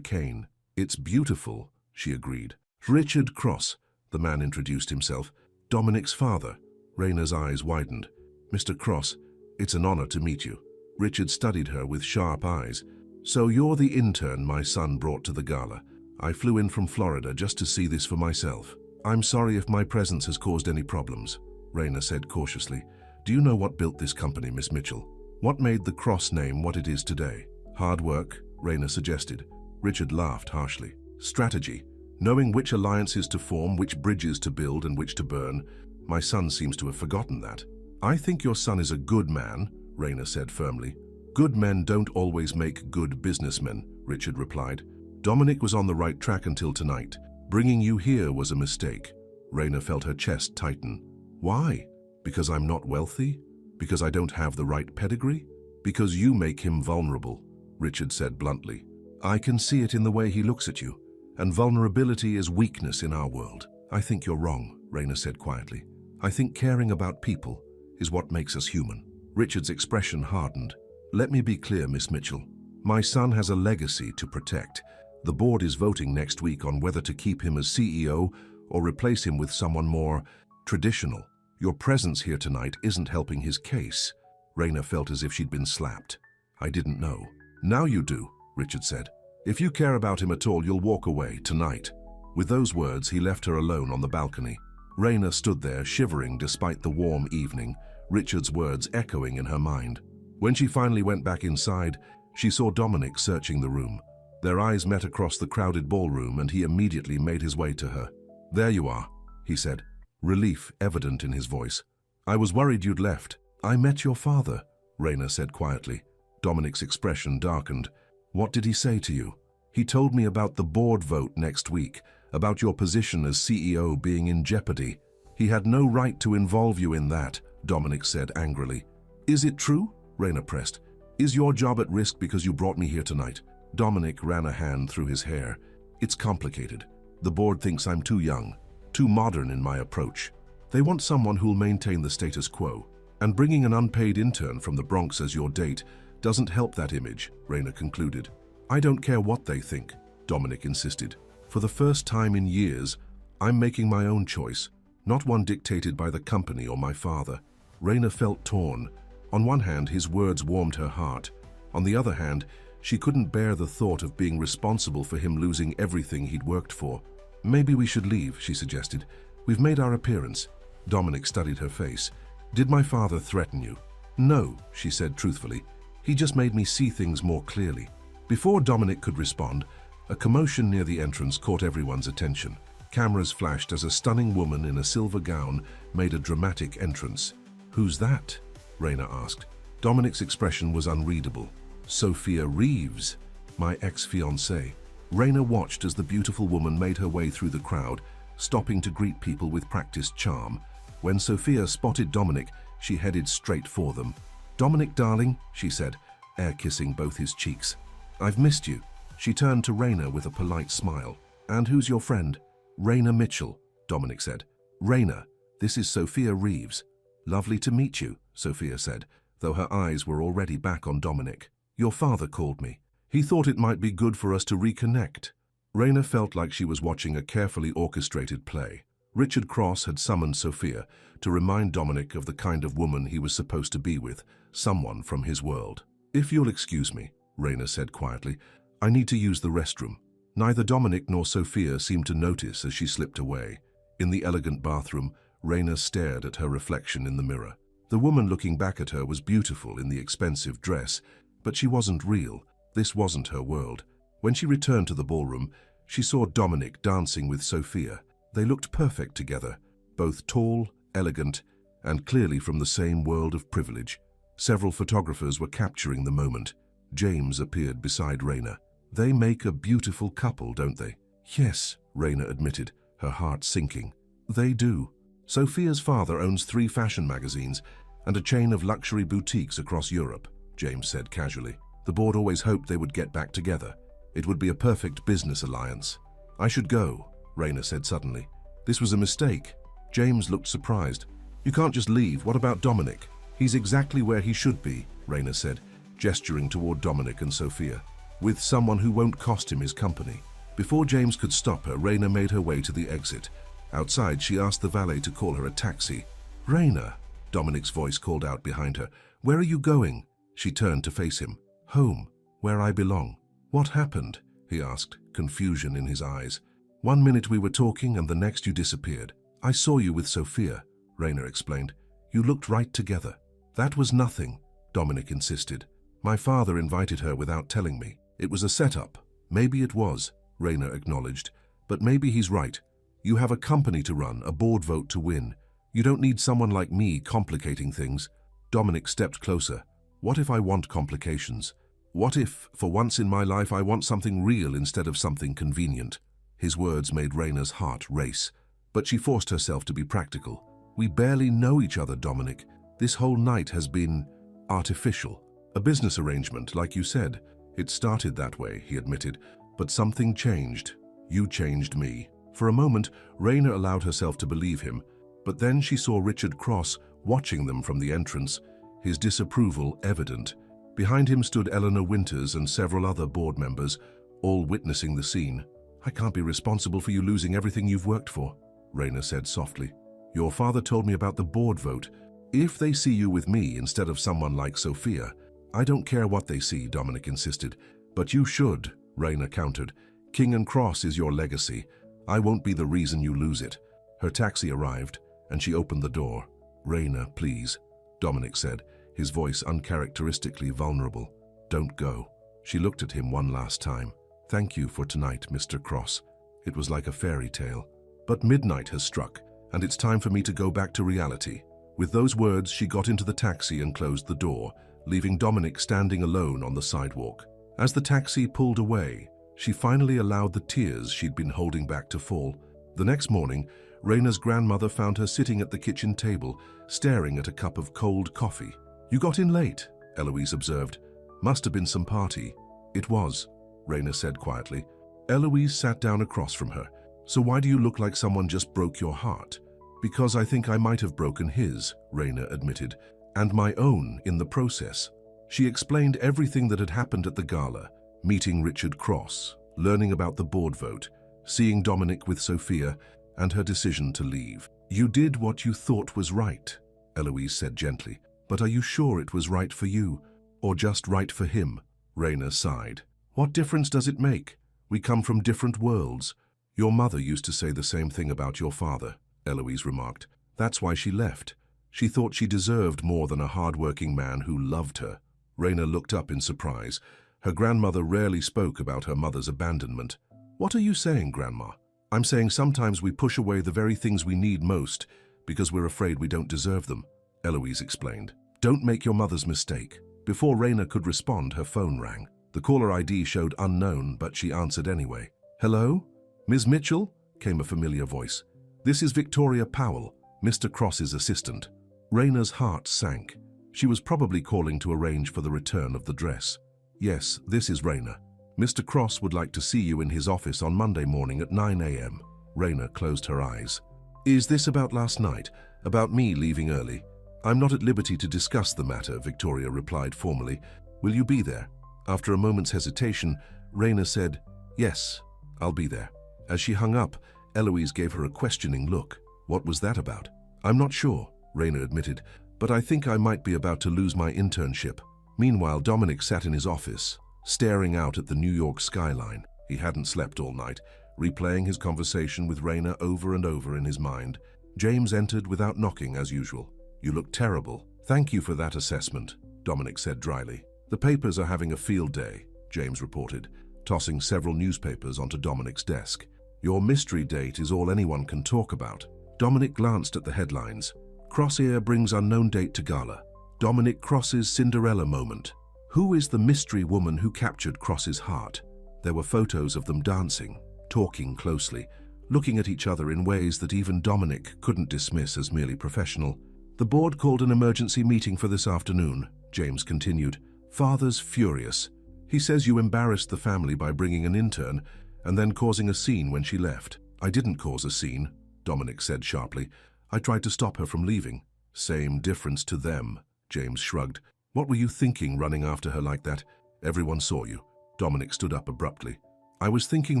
cane. It's beautiful, she agreed. Richard Cross, the man introduced himself. Dominic's father. Raina's eyes widened. Mr. Cross, it's an honor to meet you. Richard studied her with sharp eyes. So you're the intern my son brought to the gala. I flew in from Florida just to see this for myself. I'm sorry if my presence has caused any problems, Raina said cautiously. Do you know what built this company, Miss Mitchell? What made the Cross name what it is today? Hard work, Raina suggested. Richard laughed harshly. Strategy. Knowing which alliances to form, which bridges to build and which to burn. My son seems to have forgotten that. I think your son is a good man, Raina said firmly. Good men don't always make good businessmen, Richard replied. Dominic was on the right track until tonight. Bringing you here was a mistake. Raina felt her chest tighten. Why? Because I'm not wealthy? Because I don't have the right pedigree? Because you make him vulnerable, Richard said bluntly. I can see it in the way he looks at you. And vulnerability is weakness in our world. I think you're wrong, Raina said quietly. I think caring about people is what makes us human. Richard's expression hardened. Let me be clear, Miss Mitchell. My son has a legacy to protect. The board is voting next week on whether to keep him as CEO or replace him with someone more traditional. Your presence here tonight isn't helping his case. Raina felt as if she'd been slapped. I didn't know. Now you do, Richard said. If you care about him at all, you'll walk away tonight. With those words, he left her alone on the balcony. Raina stood there, shivering despite the warm evening, Richard's words echoing in her mind. When she finally went back inside, she saw Dominic searching the room. Their eyes met across the crowded ballroom, and he immediately made his way to her. There you are, he said, relief evident in his voice. I was worried you'd left. I met your father, Raina said quietly. Dominic's expression darkened. What did he say to you? He told me about the board vote next week, about your position as CEO being in jeopardy. He had no right to involve you in that, Dominic said angrily. Is it true? Raina pressed. Is your job at risk because you brought me here tonight? Dominic ran a hand through his hair. It's complicated. The board thinks I'm too young, too modern in my approach. They want someone who'll maintain the status quo. And bringing an unpaid intern from the Bronx as your date doesn't help that image, Raina concluded. I don't care what they think, Dominic insisted. For the first time in years, I'm making my own choice, not one dictated by the company or my father. Raina felt torn. On one hand, his words warmed her heart. On the other hand, she couldn't bear the thought of being responsible for him losing everything he'd worked for. Maybe we should leave, she suggested. We've made our appearance. Dominic studied her face. Did my father threaten you? No, she said truthfully. He just made me see things more clearly. Before Dominic could respond, a commotion near the entrance caught everyone's attention. Cameras flashed as a stunning woman in a silver gown made a dramatic entrance. Who's that? Raina asked. Dominic's expression was unreadable. Sophia Reeves, my ex-fiancée. Raina watched as the beautiful woman made her way through the crowd, stopping to greet people with practiced charm. When Sophia spotted Dominic, she headed straight for them. Dominic, darling, she said, air kissing both his cheeks. "I've missed you." She turned to Raina with a polite smile. "And who's your friend?" "Raina Mitchell," Dominic said. "Raina, this is Sophia Reeves." "Lovely to meet you," Sophia said, though her eyes were already back on Dominic. "Your father called me. He thought it might be good for us to reconnect." Raina felt like she was watching a carefully orchestrated play. Richard Cross had summoned Sophia to remind Dominic of the kind of woman he was supposed to be with, someone from his world. "If you'll excuse me," Raina said quietly, "I need to use the restroom." Neither Dominic nor Sophia seemed to notice as she slipped away. In the elegant bathroom, Raina stared at her reflection in the mirror. The woman looking back at her was beautiful in the expensive dress, but she wasn't real. This wasn't her world. When she returned to the ballroom, she saw Dominic dancing with Sophia. They looked perfect together, both tall, elegant, and clearly from the same world of privilege. Several photographers were capturing the moment. James appeared beside Raina. "They make a beautiful couple, don't they?" "Yes," Raina admitted, her heart sinking. "They do." "Sophia's father owns 3 fashion magazines and a chain of luxury boutiques across Europe," James said casually. "The board always hoped they would get back together. It would be a perfect business alliance." "I should go," Raina said suddenly. "This was a mistake." James looked surprised. "You can't just leave. What about Dominic?" "He's exactly where he should be," Raina said, gesturing toward Dominic and Sophia, "with someone who won't cost him his company." Before James could stop her, Raina made her way to the exit. Outside, she asked the valet to call her a taxi. "Raina," Dominic's voice called out behind her, "where are you going?" She turned to face him. "Home, where I belong." "What happened?" he asked, confusion in his eyes. "One minute we were talking and the next you disappeared. I saw you with Sophia," Raina explained. "You looked right together." "That was nothing," Dominic insisted. "My father invited her without telling me. It was a setup." "Maybe it was," Raina acknowledged. "But maybe he's right. You have a company to run, a board vote to win. You don't need someone like me complicating things." Dominic stepped closer. "What if I want complications? What if, for once in my life, I want something real instead of something convenient?" His words made Raina's heart race, but she forced herself to be practical. "We barely know each other, Dominic. This whole night has been artificial. A business arrangement, like you said. It started that way," he admitted, "but something changed. You changed me." For a moment, Raina allowed herself to believe him, but then she saw Richard Cross watching them from the entrance, his disapproval evident. Behind him stood Eleanor Winters and several other board members, all witnessing the scene. "I can't be responsible for you losing everything you've worked for," Raina said softly. "Your father told me about the board vote. If they see you with me instead of someone like Sophia—" "I don't care what they see," Dominic insisted. "But you should," Raina countered. "King and Cross is your legacy. I won't be the reason you lose it." Her taxi arrived, and she opened the door. "Raina, please," Dominic said, his voice uncharacteristically vulnerable. "Don't go." She looked at him one last time. "Thank you for tonight, Mr. Cross. It was like a fairy tale. But midnight has struck, and it's time for me to go back to reality." With those words, she got into the taxi and closed the door, leaving Dominic standing alone on the sidewalk. As the taxi pulled away, she finally allowed the tears she'd been holding back to fall. The next morning, Raina's grandmother found her sitting at the kitchen table, staring at a cup of cold coffee. "You got in late," Eloise observed. "Must have been some party." "It was," Raina said quietly. Eloise sat down across from her. "So why do you look like someone just broke your heart?" "Because I think I might have broken his," Raina admitted, "and my own in the process." She explained everything that had happened at the gala, meeting Richard Cross, learning about the board vote, seeing Dominic with Sophia, and her decision to leave. "You did what you thought was right," Eloise said gently. "But are you sure it was right for you, or just right for him?" Raina sighed. "What difference does it make? We come from different worlds." "Your mother used to say the same thing about your father," Eloise remarked. "That's why she left. She thought she deserved more than a hard-working man who loved her." Raina looked up in surprise. Her grandmother rarely spoke about her mother's abandonment. "What are you saying, Grandma?" "I'm saying sometimes we push away the very things we need most because we're afraid we don't deserve them," Eloise explained. "Don't make your mother's mistake." Before Raina could respond, her phone rang. The caller ID showed unknown, but she answered anyway. "Hello? Ms. Mitchell?" came a familiar voice. "This is Victoria Powell, Mr. Cross's assistant." Raina's heart sank. She was probably calling to arrange for the return of the dress. Yes, this is Raina. Mr. Cross would like to see you in his office on Monday morning at 9 a.m. Raina closed her eyes. Is this about last night? About me leaving early? I'm not at liberty to discuss the matter, Victoria replied formally. Will you be there? After a moment's hesitation, Raina said, Yes, I'll be there. As she hung up, Eloise gave her a questioning look. What was that about? I'm not sure, Raina admitted, but I think I might be about to lose my internship. Meanwhile, Dominic sat in his office, staring out at the New York skyline. He hadn't slept all night, replaying his conversation with Raina over and over in his mind. James entered without knocking as usual. You look terrible. Thank you for that assessment, Dominic said dryly. The papers are having a field day, James reported, tossing several newspapers onto Dominic's desk. Your mystery date is all anyone can talk about. Dominic glanced at the headlines. Crosshair brings unknown date to Gala. Dominic Cross's Cinderella moment. Who is the mystery woman who captured Cross's heart? There were photos of them dancing, talking closely, looking at each other in ways that even Dominic couldn't dismiss as merely professional. The board called an emergency meeting for this afternoon, James continued. Father's furious. He says you embarrassed the family by bringing an intern and then causing a scene when she left. I didn't cause a scene, Dominic said sharply. I tried to stop her from leaving. Same difference to them, James shrugged. What were you thinking running after her like that? Everyone saw you. Dominic stood up abruptly. I was thinking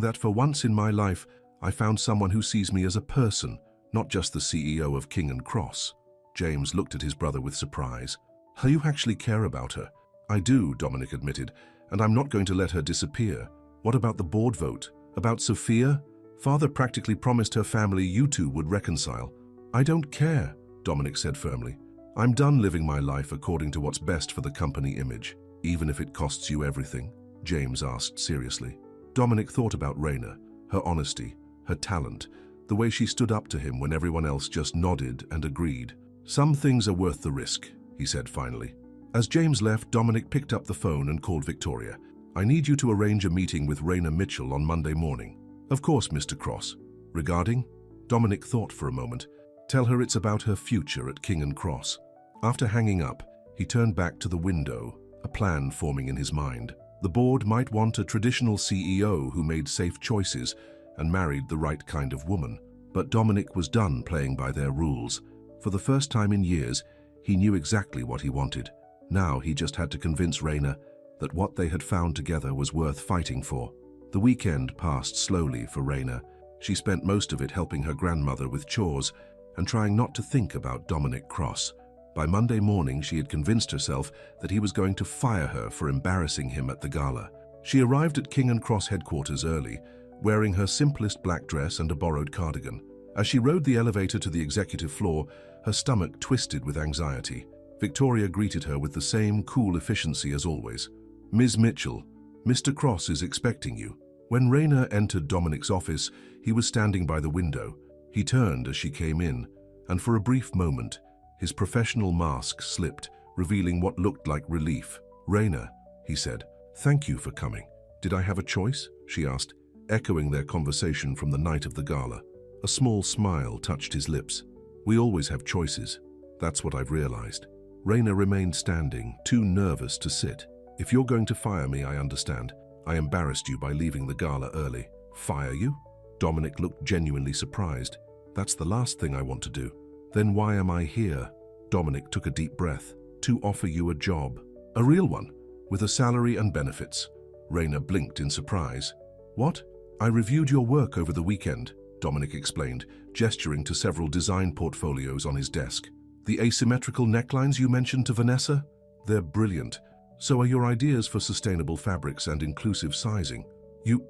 that for once in my life, I found someone who sees me as a person, not just the CEO of King & Cross. James looked at his brother with surprise. You actually care about her? I do, Dominic admitted, and I'm not going to let her disappear. What about the board vote? About Sophia? Father practically promised her family you two would reconcile. I don't care, Dominic said firmly. I'm done living my life according to what's best for the company image, even if it costs you everything, James asked seriously. Dominic thought about Raina, her honesty, her talent, the way she stood up to him when everyone else just nodded and agreed. Some things are worth the risk, he said finally. As James left, Dominic picked up the phone and called Victoria. I need you to arrange a meeting with Raina Mitchell on Monday morning. Of course, Mr. Cross. Regarding? Dominic thought for a moment. Tell her it's about her future at King & Cross. After hanging up, he turned back to the window, a plan forming in his mind. The board might want a traditional CEO who made safe choices and married the right kind of woman. But Dominic was done playing by their rules. For the first time in years, he knew exactly what he wanted. Now he just had to convince Raina that what they had found together was worth fighting for. The weekend passed slowly for Raina. She spent most of it helping her grandmother with chores and trying not to think about Dominic Cross. By Monday morning, she had convinced herself that he was going to fire her for embarrassing him at the gala. She arrived at King & Cross headquarters early, wearing her simplest black dress and a borrowed cardigan. As she rode the elevator to the executive floor, her stomach twisted with anxiety. Victoria greeted her with the same cool efficiency as always. Ms. Mitchell, Mr. Cross is expecting you. When Raina entered Dominic's office, he was standing by the window. He turned as she came in, and for a brief moment, his professional mask slipped, revealing what looked like relief. Raina, he said, thank you for coming. Did I have a choice? She asked, echoing their conversation from the night of the gala. A small smile touched his lips. We always have choices. That's what I've realized. Raina remained standing, too nervous to sit. If you're going to fire me, I understand. I embarrassed you by leaving the gala early. Fire you? Dominic looked genuinely surprised. That's the last thing I want to do. Then why am I here? Dominic took a deep breath. To offer you a job. A real one, with a salary and benefits. Raina blinked in surprise. What? I reviewed your work over the weekend, Dominic explained, gesturing to several design portfolios on his desk. The asymmetrical necklines you mentioned to Vanessa? They're brilliant. So are your ideas for sustainable fabrics and inclusive sizing. You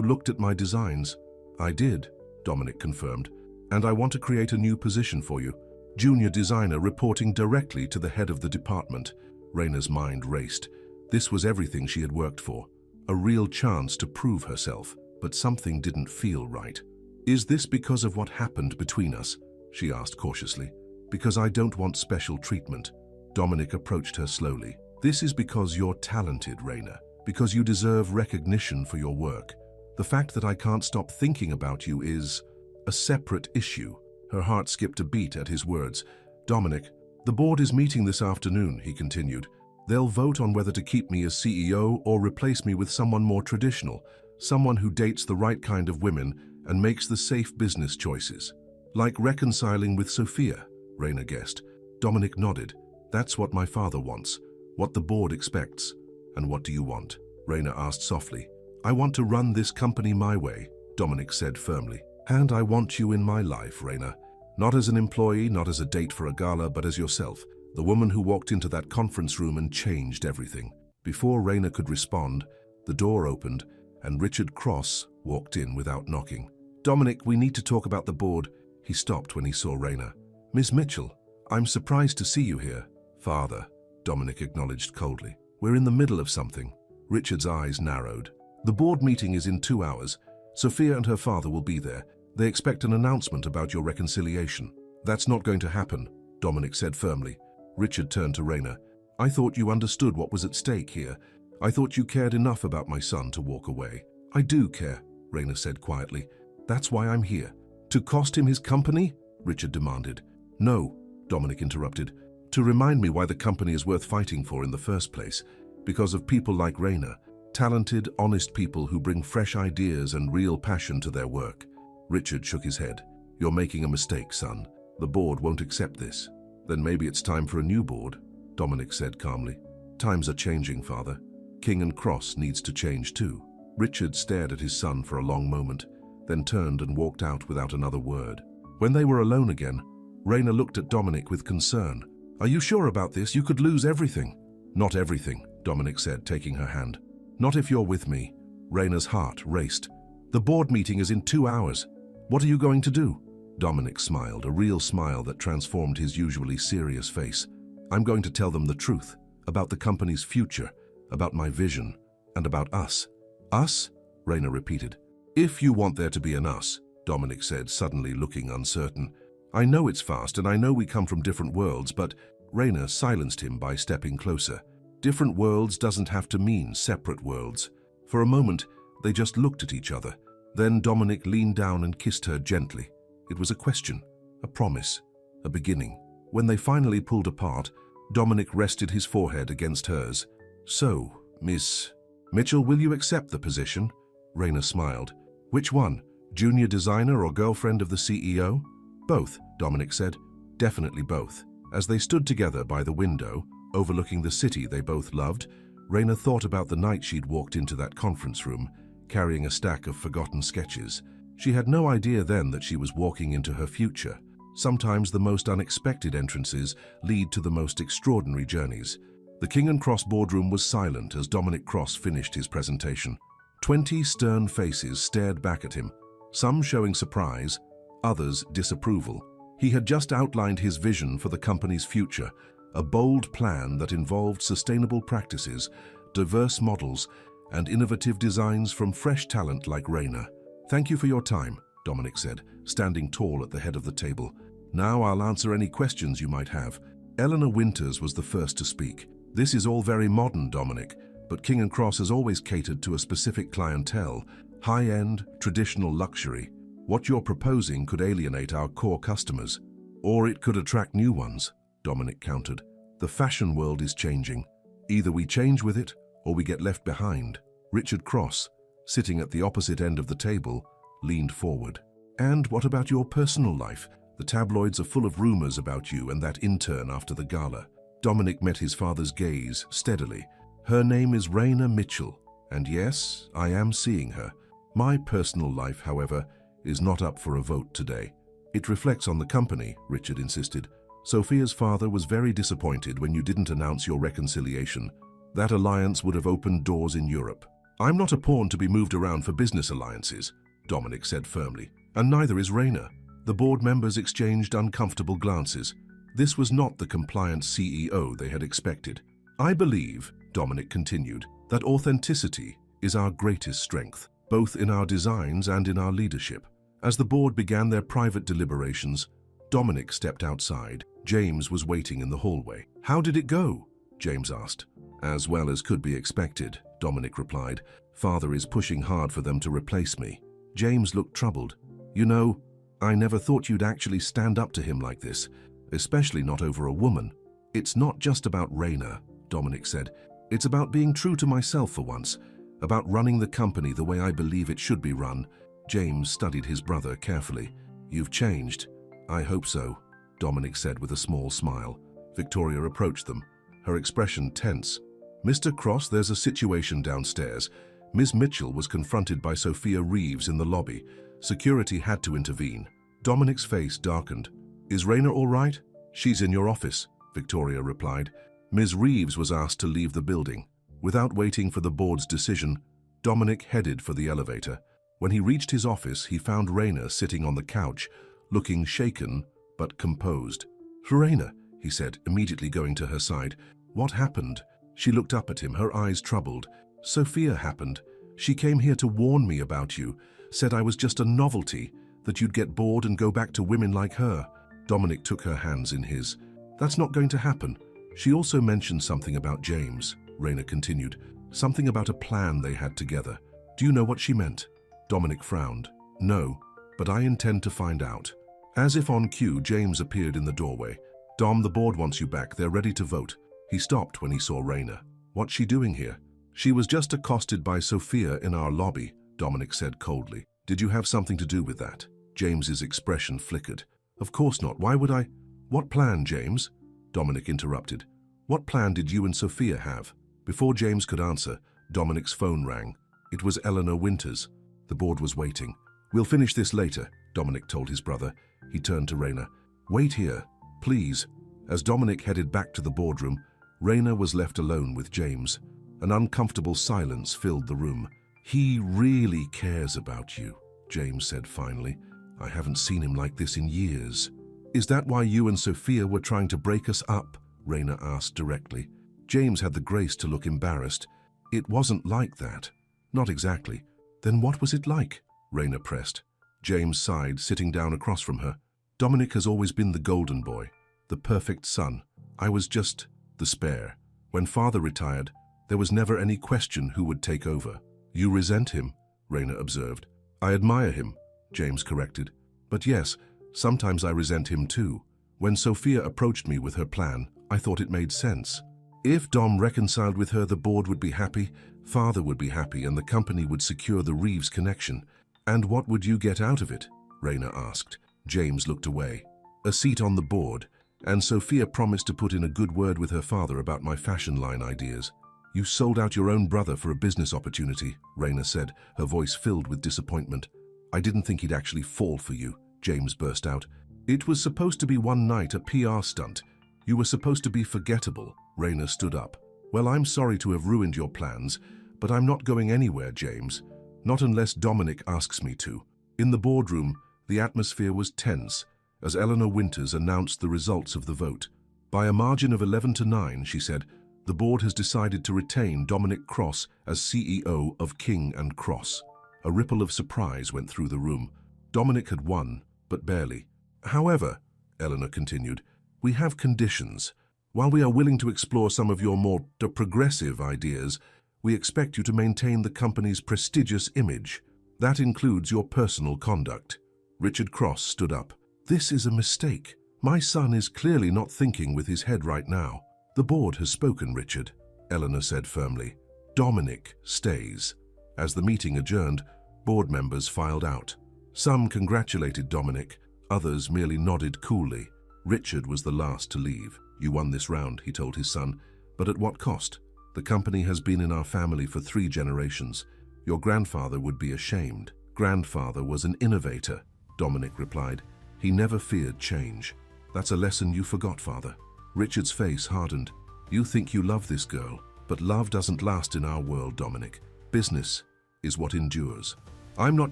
looked at my designs. I did, Dominic confirmed. And I want to create a new position for you. Junior designer reporting directly to the head of the department. Raina's mind raced. This was everything she had worked for. A real chance to prove herself, but something didn't feel right. Is this because of what happened between us? She asked cautiously. Because I don't want special treatment. Dominic approached her slowly. This is because you're talented, Raina. Because you deserve recognition for your work. The fact that I can't stop thinking about you is a separate issue. Her heart skipped a beat at his words. Dominic, The board is meeting this afternoon, he continued. They'll vote on whether to keep me as CEO or replace me with someone more traditional, someone who dates the right kind of women and makes the safe business choices. Like reconciling with Sophia, Raina guessed. Dominic nodded. That's what my father wants, what the board expects. And what do you want? Raina asked softly. I want to run this company my way, Dominic said firmly. And I want you in my life, Raina. Not as an employee, not as a date for a gala, but as yourself, the woman who walked into that conference room and changed everything. Before Raina could respond, the door opened and Richard Cross walked in without knocking. Dominic, we need to talk about the board. He stopped when he saw Raina. Miss Mitchell, I'm surprised to see you here. Father, Dominic acknowledged coldly. We're in the middle of something. Richard's eyes narrowed. The board meeting is in 2 hours. Sophia and her father will be there. They expect an announcement about your reconciliation. That's not going to happen, Dominic said firmly. Richard turned to Raina. I thought you understood what was at stake here. I thought you cared enough about my son to walk away. I do care, Raina said quietly. That's why I'm here. To cost him his company? Richard demanded. No, Dominic interrupted. To remind me why the company is worth fighting for in the first place. Because of people like Raina. Talented, honest people who bring fresh ideas and real passion to their work. Richard shook his head. You're making a mistake, son. The board won't accept this. Then maybe it's time for a new board, Dominic said calmly. Times are changing, Father. King and Cross needs to change too. Richard stared at his son for a long moment, then turned and walked out without another word. When they were alone again, Raina looked at Dominic with concern. Are you sure about this? You could lose everything. Not everything, Dominic said, taking her hand. Not if you're with me. Raina's heart raced. The board meeting is in 2 hours. What are you going to do? Dominic smiled, a real smile that transformed his usually serious face. I'm going to tell them the truth, about the company's future, about my vision, and about us. Us? Raina repeated. If you want there to be an us, Dominic said, suddenly looking uncertain. I know it's fast and I know we come from different worlds, but Raina silenced him by stepping closer. Different worlds doesn't have to mean separate worlds. For a moment, they just looked at each other. Then Dominic leaned down and kissed her gently. It was a question, a promise, a beginning. When they finally pulled apart, Dominic rested his forehead against hers. So, Miss Mitchell, will you accept the position? Raina smiled. Which one? Junior designer or girlfriend of the CEO? Both, Dominic said. Definitely both. As they stood together by the window, overlooking the city they both loved, Raina thought about the night she'd walked into that conference room, carrying a stack of forgotten sketches. She had no idea then that she was walking into her future. Sometimes the most unexpected entrances lead to the most extraordinary journeys. The King and Cross boardroom was silent as Dominic Cross finished his presentation. 20 stern faces stared back at him, some showing surprise, others disapproval. He had just outlined his vision for the company's future, a bold plan that involved sustainable practices, diverse models, and innovative designs from fresh talent like Raina. Thank you for your time, Dominic said, standing tall at the head of the table. Now I'll answer any questions you might have. Eleanor Winters was the first to speak. This is all very modern, Dominic, but King & Cross has always catered to a specific clientele, high-end, traditional luxury. What you're proposing could alienate our core customers, or it could attract new ones, Dominic countered. The fashion world is changing. Either we change with it, or we get left behind. Richard Cross, sitting at the opposite end of the table, leaned forward. And what about your personal life? The tabloids are full of rumors about you and that intern after the gala. Dominic met his father's gaze steadily. Her name is Raina Mitchell, and yes, I am seeing her. My personal life, however, is not up for a vote today. It reflects on the company, Richard insisted. Sophia's father was very disappointed when you didn't announce your reconciliation. That alliance would have opened doors in Europe. I'm not a pawn to be moved around for business alliances, Dominic said firmly, and neither is Raina. The board members exchanged uncomfortable glances. This was not the compliant CEO they had expected. I believe, Dominic continued, that authenticity is our greatest strength, both in our designs and in our leadership. As the board began their private deliberations, Dominic stepped outside. James was waiting in the hallway. How did it go? James asked. As well as could be expected, Dominic replied. Father is pushing hard for them to replace me. James looked troubled. You know, I never thought you'd actually stand up to him like this. especially not over a woman. It's not just about Raina, Dominic said. It's about being true to myself for once, about running the company the way I believe it should be run. James studied his brother carefully. You've changed. I hope so, Dominic said with a small smile. Victoria approached them, her expression tense. Mr. Cross, there's a situation downstairs. Ms. Mitchell was confronted by Sophia Reeves in the lobby. Security had to intervene. Dominic's face darkened. Is Raina all right? She's in your office, Victoria replied. Ms. Reeves was asked to leave the building. Without waiting for the board's decision, Dominic headed for the elevator. When he reached his office, he found Raina sitting on the couch, looking shaken but composed. Raina, he said, immediately going to her side. What happened? She looked up at him, her eyes troubled. Sophia happened. She came here to warn me about you, said I was just a novelty, that you'd get bored and go back to women like her. Dominic took her hands in his. That's not going to happen. She also mentioned something about James, Raina continued. Something about a plan they had together. Do you know what she meant? Dominic frowned. No, but I intend to find out. As if on cue, James appeared in the doorway. Dom, the board wants you back. They're ready to vote. He stopped when he saw Raina. What's she doing here? She was just accosted by Sophia in our lobby, Dominic said coldly. Did you have something to do with that? James's expression flickered. Of course not. Why would I? What plan, James? Dominic interrupted. What plan did you and Sophia have? Before James could answer, Dominic's phone rang. It was Eleanor Winters. The board was waiting. We'll finish this later, Dominic told his brother. He turned to Raina. Wait here, please. As Dominic headed back to the boardroom, Raina was left alone with James. An uncomfortable silence filled the room. He really cares about you, James said finally. I haven't seen him like this in years. Is that why you and Sophia were trying to break us up? Raina asked directly. James had the grace to look embarrassed. It wasn't like that. Not exactly. Then what was it like? Raina pressed. James sighed, sitting down across from her. Dominic has always been the golden boy, the perfect son. I was just the spare. When father retired, there was never any question who would take over. You resent him, Raina observed. I admire him, James corrected. But yes, sometimes I resent him too. When Sophia approached me with her plan, I thought it made sense. If Dom reconciled with her, the board would be happy, father would be happy, and the company would secure the Reeves connection. And what would you get out of it? Raina asked. James looked away. A seat on the board, and Sophia promised to put in a good word with her father about my fashion line ideas. You sold out your own brother for a business opportunity, Raina said, her voice filled with disappointment. I didn't think he'd actually fall for you, James burst out. It was supposed to be one night, a PR stunt. You were supposed to be forgettable. Raina stood up. Well, I'm sorry to have ruined your plans, but I'm not going anywhere, James. Not unless Dominic asks me to. In the boardroom, the atmosphere was tense as Eleanor Winters announced the results of the vote. By a margin of 11-9, she said, the board has decided to retain Dominic Cross as CEO of King & Cross. A ripple of surprise went through the room. Dominic had won, but barely. However, Eleanor continued, we have conditions. While we are willing to explore some of your more progressive ideas, we expect you to maintain the company's prestigious image. That includes your personal conduct. Richard Cross stood up. This is a mistake. My son is clearly not thinking with his head right now. The board has spoken, Richard, Eleanor said firmly. Dominic stays. As the meeting adjourned, board members filed out. Some congratulated Dominic, others merely nodded coolly. Richard was the last to leave. You won this round, he told his son, but at what cost? The company has been in our family for 3 generations. Your grandfather would be ashamed. Grandfather was an innovator, Dominic replied. He never feared change. That's a lesson you forgot, father. Richard's face hardened. You think you love this girl, but love doesn't last in our world, Dominic. Business is what endures. I'm not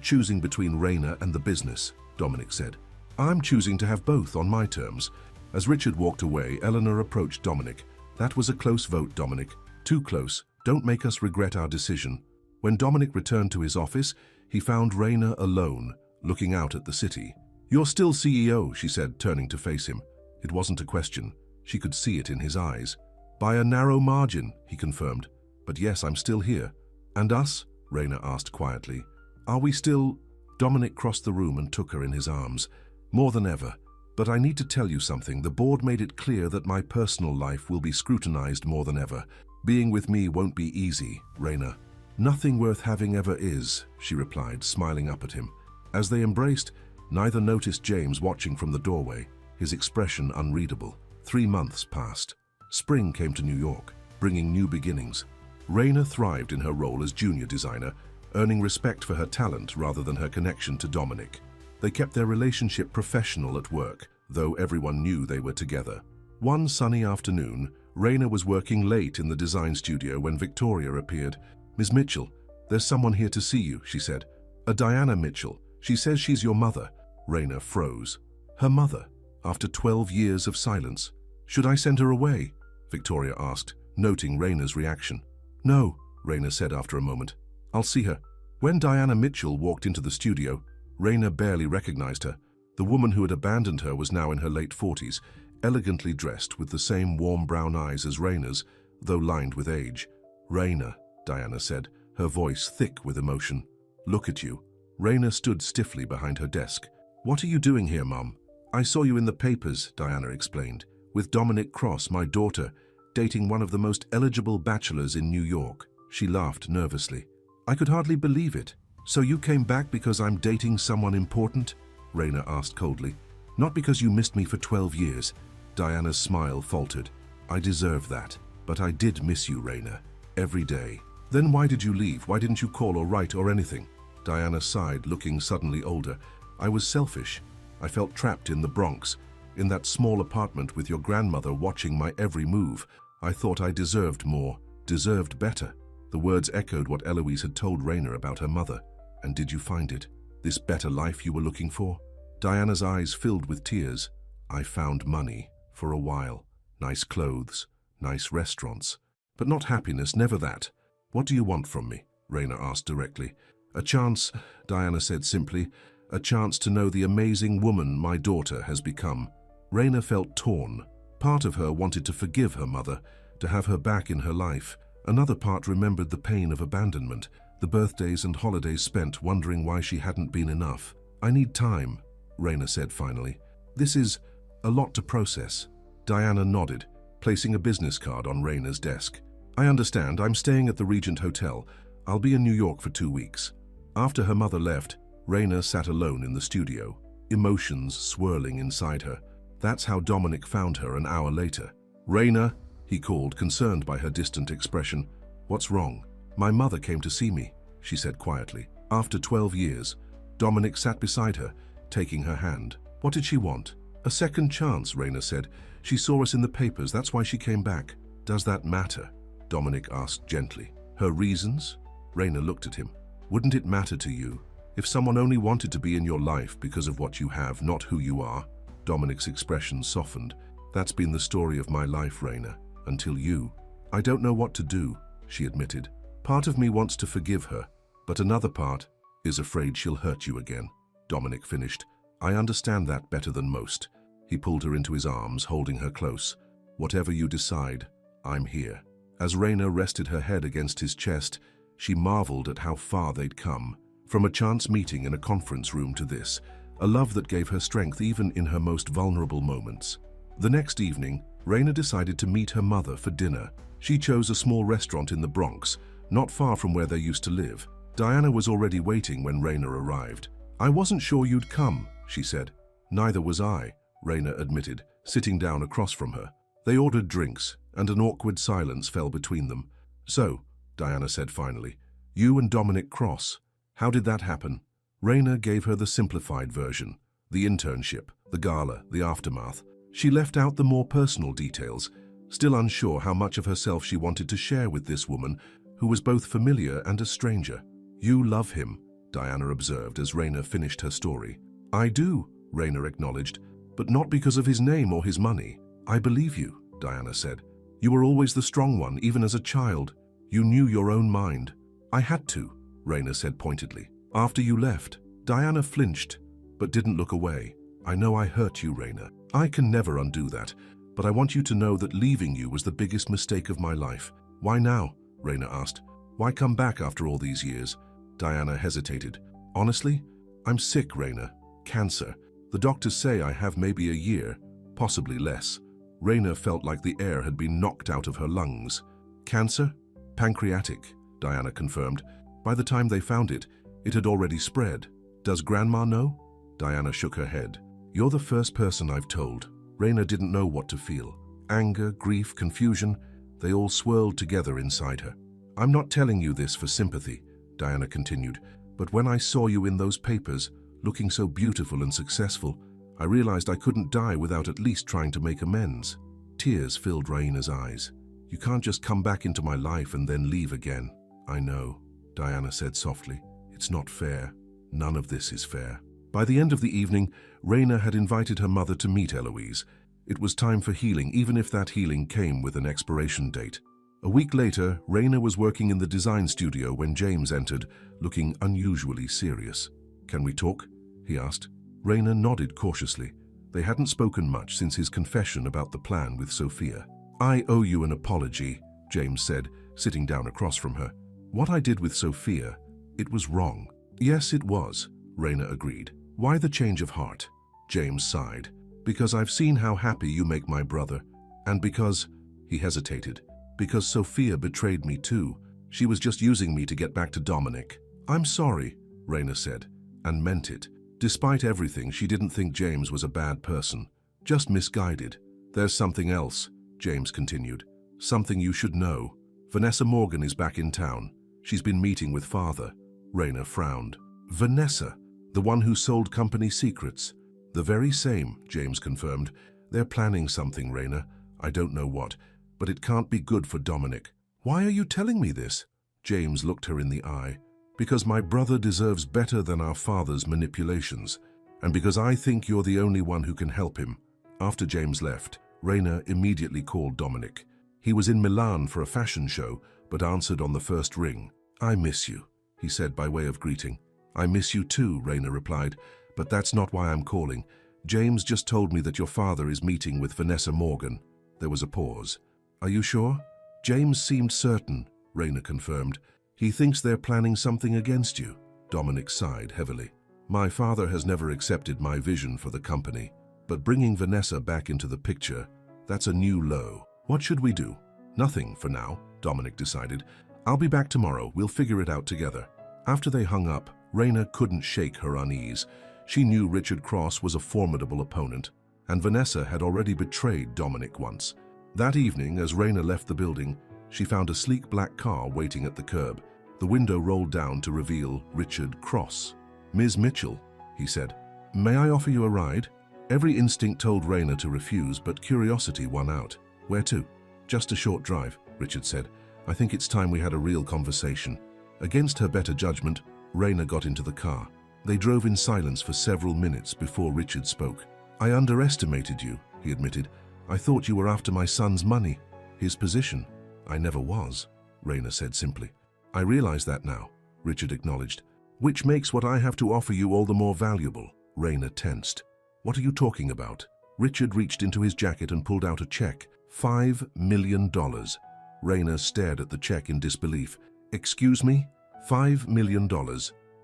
choosing between Raina and the business, Dominic said. I'm choosing to have both on my terms. As Richard walked away, Eleanor approached Dominic. That was a close vote, Dominic. Too close. Don't make us regret our decision. When Dominic returned to his office, he found Raina alone, looking out at the city. You're still CEO, she said, turning to face him. It wasn't a question. She could see it in his eyes. By a narrow margin, he confirmed. But yes, I'm still here. And us? Raina asked quietly. Are we still? Dominic crossed the room and took her in his arms. More than ever. But I need to tell you something. The board made it clear that my personal life will be scrutinized more than ever. Being with me won't be easy, Raina. Nothing worth having ever is, she replied, smiling up at him. As they embraced, neither noticed James watching from the doorway, his expression unreadable. 3 months passed. Spring came to New York, bringing new beginnings. Raina thrived in her role as junior designer, earning respect for her talent rather than her connection to Dominic. They kept their relationship professional at work, though everyone knew they were together. One sunny afternoon, Raina was working late in the design studio when Victoria appeared. "Miss Mitchell, there's someone here to see you," she said. "A Diana Mitchell. She says she's your mother." Raina froze. Her mother, after 12 years of silence. "Should I send her away?" Victoria asked, noting Raina's reaction. "No," Raina said after a moment. "I'll see her." When Diana Mitchell walked into the studio, Raina barely recognized her. The woman who had abandoned her was now in her late 40s, elegantly dressed with the same warm brown eyes as Raina's, though lined with age. "Raina," Diana said, her voice thick with emotion. "Look at you." Raina stood stiffly behind her desk. "What are you doing here, Mum?" "I saw you in the papers," Diana explained, "with Dominic Cross, my daughter, dating one of the most eligible bachelors in New York." She laughed nervously. "I could hardly believe it. So you came back because I'm dating someone important?" Raina asked coldly. "Not because you missed me for 12 years. Diana's smile faltered. "I deserve that. But I did miss you, Raina. Every day." "Then why did you leave? Why didn't you call or write or anything?" Diana sighed, looking suddenly older. "I was selfish. I felt trapped in the Bronx, in that small apartment with your grandmother watching my every move. I thought I deserved more, deserved better." The words echoed what Eloise had told Raina about her mother. "And did you find it? This better life you were looking for?" Diana's eyes filled with tears. "I found money, for a while. Nice clothes, nice restaurants. But not happiness, never that." "What do you want from me?" Raina asked directly. "A chance," Diana said simply, "a chance to know the amazing woman my daughter has become." Raina felt torn. Part of her wanted to forgive her mother, to have her back in her life. Another part remembered the pain of abandonment, the birthdays and holidays spent wondering why she hadn't been enough. "I need time," Raina said finally. "This is a lot to process." Diana nodded, placing a business card on Raina's desk. "I understand. I'm staying at the Regent Hotel. I'll be in New York for 2 weeks." After her mother left, Raina sat alone in the studio, emotions swirling inside her. That's how Dominic found her an hour later. "Raina," he called, concerned by her distant expression. "What's wrong?" "My mother came to see me," she said quietly. After 12 years, Dominic sat beside her, taking her hand. "What did she want?" "A second chance," Raina said. "She saw us in the papers, that's why she came back." "Does that matter?" Dominic asked gently. "Her reasons?" Raina looked at him. "Wouldn't it matter to you if someone only wanted to be in your life because of what you have, not who you are?" Dominic's expression softened. "That's been the story of my life, Raina, until you." "I don't know what to do," she admitted. "Part of me wants to forgive her, but another part is afraid she'll hurt you again," Dominic finished. "I understand that better than most." He pulled her into his arms, holding her close. "Whatever you decide, I'm here." As Raina rested her head against his chest, she marveled at how far they'd come. From a chance meeting in a conference room to this, a love that gave her strength even in her most vulnerable moments. The next evening, Raina decided to meet her mother for dinner. She chose a small restaurant in the Bronx, not far from where they used to live. Diana was already waiting when Raina arrived. "I wasn't sure you'd come," she said. "Neither was I," Raina admitted, sitting down across from her. They ordered drinks, and an awkward silence fell between them. "So," Diana said finally, "you and Dominic Cross. How did that happen?" Raina gave her the simplified version, the internship, the gala, the aftermath. She left out the more personal details, still unsure how much of herself she wanted to share with this woman, who was both familiar and a stranger. "You love him," Diana observed as Raina finished her story. "I do," Raina acknowledged, "but not because of his name or his money." "I believe you," Diana said. "You were always the strong one, even as a child. You knew your own mind." "I had to," Raina said pointedly. "After you left." Diana flinched, but didn't look away. "I know I hurt you, Raina. I can never undo that, but I want you to know that leaving you was the biggest mistake of my life." "Why now?" Raina asked. "Why come back after all these years?" Diana hesitated. "Honestly, I'm sick, Raina. Cancer. The doctors say I have maybe a year, possibly less. Raina felt like the air had been knocked out of her lungs. Cancer? Pancreatic, Diana confirmed. By the time they found it, it had already spread. Does Grandma know? Diana shook her head. You're the first person I've told. Raina didn't know what to feel. Anger, grief, confusion, they all swirled together inside her. I'm not telling you this for sympathy, Diana continued, but when I saw you in those papers, looking so beautiful and successful, I realized I couldn't die without at least trying to make amends. Tears filled Raina's eyes. You can't just come back into my life and then leave again. I know, Diana said softly. It's not fair. None of this is fair. By the end of the evening, Raina had invited her mother to meet Eloise. It was time for healing, even if that healing came with an expiration date. A week later, Raina was working in the design studio when James entered, looking unusually serious. Can we talk? He asked. Raina nodded cautiously. They hadn't spoken much since his confession about the plan with Sophia. I owe you an apology, James said, sitting down across from her. What I did with Sophia, it was wrong. Yes, it was, Raina agreed. Why the change of heart? James sighed. Because I've seen how happy you make my brother, and because, he hesitated, because Sophia betrayed me too. She was just using me to get back to Dominic. I'm sorry, Raina said, and meant it. Despite everything, she didn't think James was a bad person, just misguided. There's something else, James continued. Something you should know. Vanessa Morgan is back in town. She's been meeting with Father. Raina frowned. Vanessa, the one who sold company secrets. The very same, James confirmed. They're planning something, Raina. I don't know what, but it can't be good for Dominic. Why are you telling me this? James looked her in the eye. Because my brother deserves better than our father's manipulations, and because I think you're the only one who can help him. After James left, Raina immediately called Dominic. He was in Milan for a fashion show, but answered on the first ring. I miss you, he said by way of greeting. I miss you too, Raina replied, but that's not why I'm calling. James just told me that your father is meeting with Vanessa Morgan. There was a pause. Are you sure? James seemed certain, Raina confirmed. He thinks they're planning something against you. Dominic sighed heavily. My father has never accepted my vision for the company, but bringing Vanessa back into the picture, that's a new low. What should we do? Nothing for now, Dominic decided. I'll be back tomorrow. We'll figure it out together. After they hung up, Raina couldn't shake her unease. She knew Richard Cross was a formidable opponent, and Vanessa had already betrayed Dominic once. That evening, as Raina left the building, she found a sleek black car waiting at the curb. The window rolled down to reveal Richard Cross. Ms. Mitchell, he said, may I offer you a ride? Every instinct told Raina to refuse, but curiosity won out. Where to? Just a short drive, Richard said. I think it's time we had a real conversation. Against her better judgment, Raina got into the car. They drove in silence for several minutes before Richard spoke. I underestimated you, he admitted. I thought you were after my son's money, his position. I never was, Raina said simply. I realize that now, Richard acknowledged. Which makes what I have to offer you all the more valuable. Raina tensed. What are you talking about? Richard reached into his jacket and pulled out a check. $5 million. Raina stared at the check in disbelief. Excuse me? $5 million,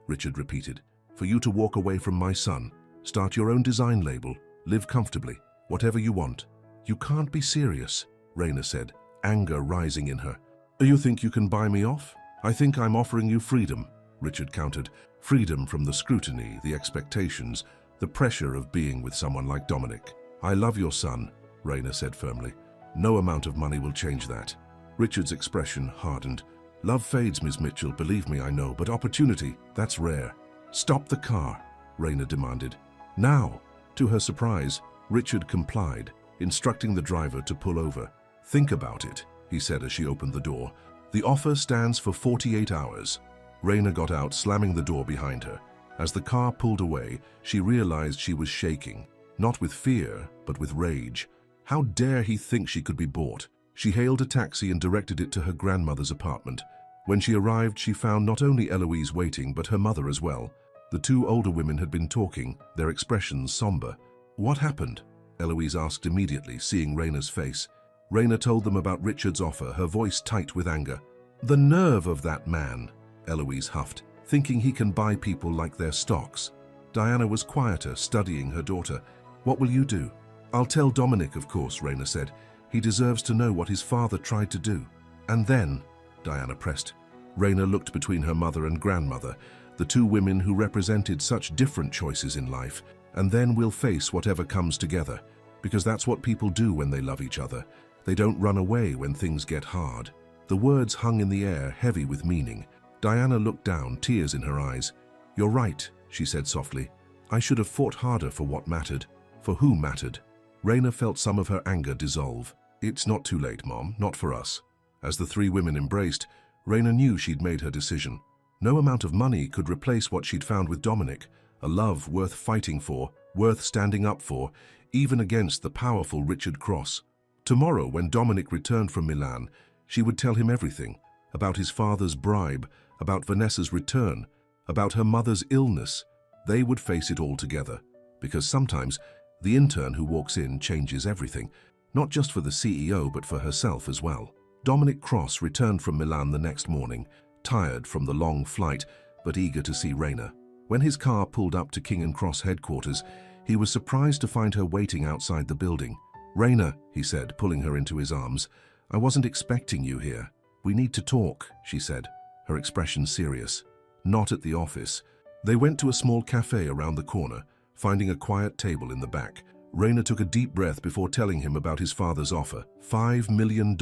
Richard repeated. For you to walk away from my son, start your own design label, live comfortably, whatever you want. You can't be serious, Raina said, anger rising in her. Do you think you can buy me off? I think I'm offering you freedom, Richard countered. Freedom from the scrutiny, the expectations, the pressure of being with someone like Dominic. I love your son, Raina said firmly. No amount of money will change that. Richard's expression hardened. Love fades, Miss Mitchell, believe me, I know, but opportunity, that's rare. Stop the car, Raina demanded. Now. To her surprise, Richard complied, instructing the driver to pull over. Think about it, he said as she opened the door. The offer stands for 48 hours. Raina got out, slamming the door behind her. As the car pulled away, she realized she was shaking, not with fear, but with rage. How dare he think she could be bought? She hailed a taxi and directed it to her grandmother's apartment. When she arrived, she found not only Eloise waiting, but her mother as well. The two older women had been talking, their expressions somber. What happened? Eloise asked immediately, seeing Raina's face. Raina told them about Richard's offer, her voice tight with anger. The nerve of that man, Eloise huffed, thinking he can buy people like their stocks. Diana was quieter, studying her daughter. What will you do? I'll tell Dominic, of course, Raina said. He deserves to know what his father tried to do. And then, Diana pressed. Raina looked between her mother and grandmother, the two women who represented such different choices in life. And then we'll face whatever comes together, because that's what people do when they love each other. They don't run away when things get hard. The words hung in the air, heavy with meaning. Diana looked down, tears in her eyes. You're right, she said softly. I should have fought harder for what mattered, for who mattered. Raina felt some of her anger dissolve. It's not too late, Mom, not for us. As the three women embraced, Raina knew she'd made her decision. No amount of money could replace what she'd found with Dominic, a love worth fighting for, worth standing up for, even against the powerful Richard Cross. Tomorrow, when Dominic returned from Milan, she would tell him everything, about his father's bribe, about Vanessa's return, about her mother's illness. They would face it all together, because sometimes the intern who walks in changes everything, not just for the CEO but for herself as well. Dominic Cross returned from Milan the next morning, tired from the long flight but eager to see Raina. When his car pulled up to King & Cross headquarters, he was surprised to find her waiting outside the building. Raina, he said, pulling her into his arms, I wasn't expecting you here. We need to talk, she said, her expression serious. Not at the office. They went to a small cafe around the corner, finding a quiet table in the back. Raina took a deep breath before telling him about his father's offer. $5 million,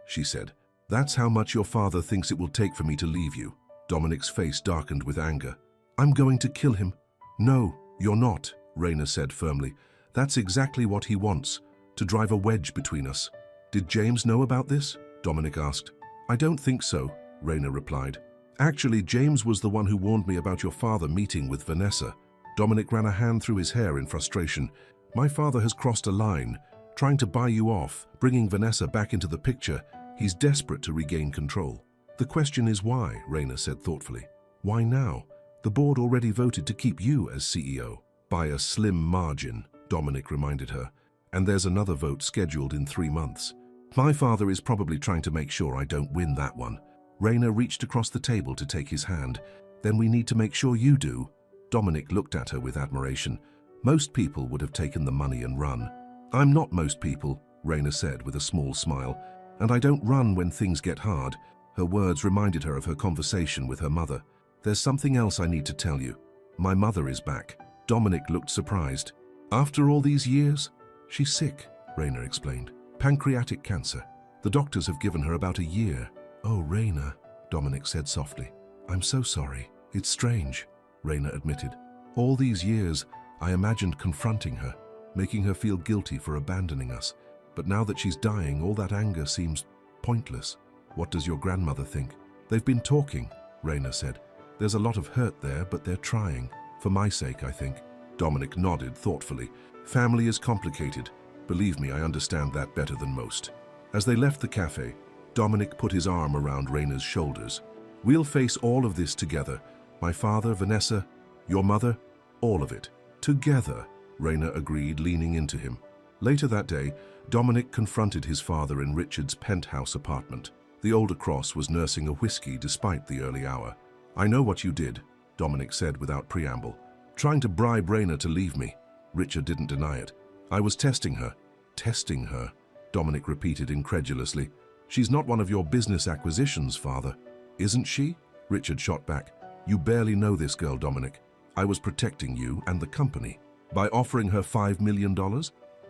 she said. That's how much your father thinks it will take for me to leave you. Dominic's face darkened with anger. I'm going to kill him. No, you're not, Raina said firmly. That's exactly what he wants, to drive a wedge between us. Did James know about this? Dominic asked. I don't think so, Raina replied. Actually, James was the one who warned me about your father meeting with Vanessa. Dominic ran a hand through his hair in frustration. My father has crossed a line, trying to buy you off, bringing Vanessa back into the picture. He's desperate to regain control. The question is why, Raina said thoughtfully. Why now? The board already voted to keep you as CEO. By a slim margin, Dominic reminded her. And there's another vote scheduled in 3 months. My father is probably trying to make sure I don't win that one. Raina reached across the table to take his hand. Then we need to make sure you do. Dominic looked at her with admiration. Most people would have taken the money and run. I'm not most people, Raina said with a small smile. And I don't run when things get hard. Her words reminded her of her conversation with her mother. There's something else I need to tell you. My mother is back. Dominic looked surprised. After all these years? She's sick, Raina explained. Pancreatic cancer. The doctors have given her about a year. Oh, Raina, Dominic said softly. I'm so sorry. It's strange, Raina admitted. All these years, I imagined confronting her, making her feel guilty for abandoning us. But now that she's dying, all that anger seems pointless. What does your grandmother think? They've been talking, Raina said. There's a lot of hurt there, but they're trying. For my sake, I think. Dominic nodded thoughtfully. Family is complicated. Believe me, I understand that better than most. As they left the cafe, Dominic put his arm around Raina's shoulders. We'll face all of this together. My father, Vanessa, your mother, all of it. Together, Raina agreed, leaning into him. Later that day, Dominic confronted his father in Richard's penthouse apartment. The older Cross was nursing a whiskey despite the early hour. I know what you did, Dominic said without preamble. Trying to bribe Raina to leave me. Richard didn't deny it. I was testing her. Testing her, Dominic repeated incredulously. She's not one of your business acquisitions, father. Isn't she? Richard shot back. You barely know this girl, Dominic. I was protecting you and the company. By offering her $5 million?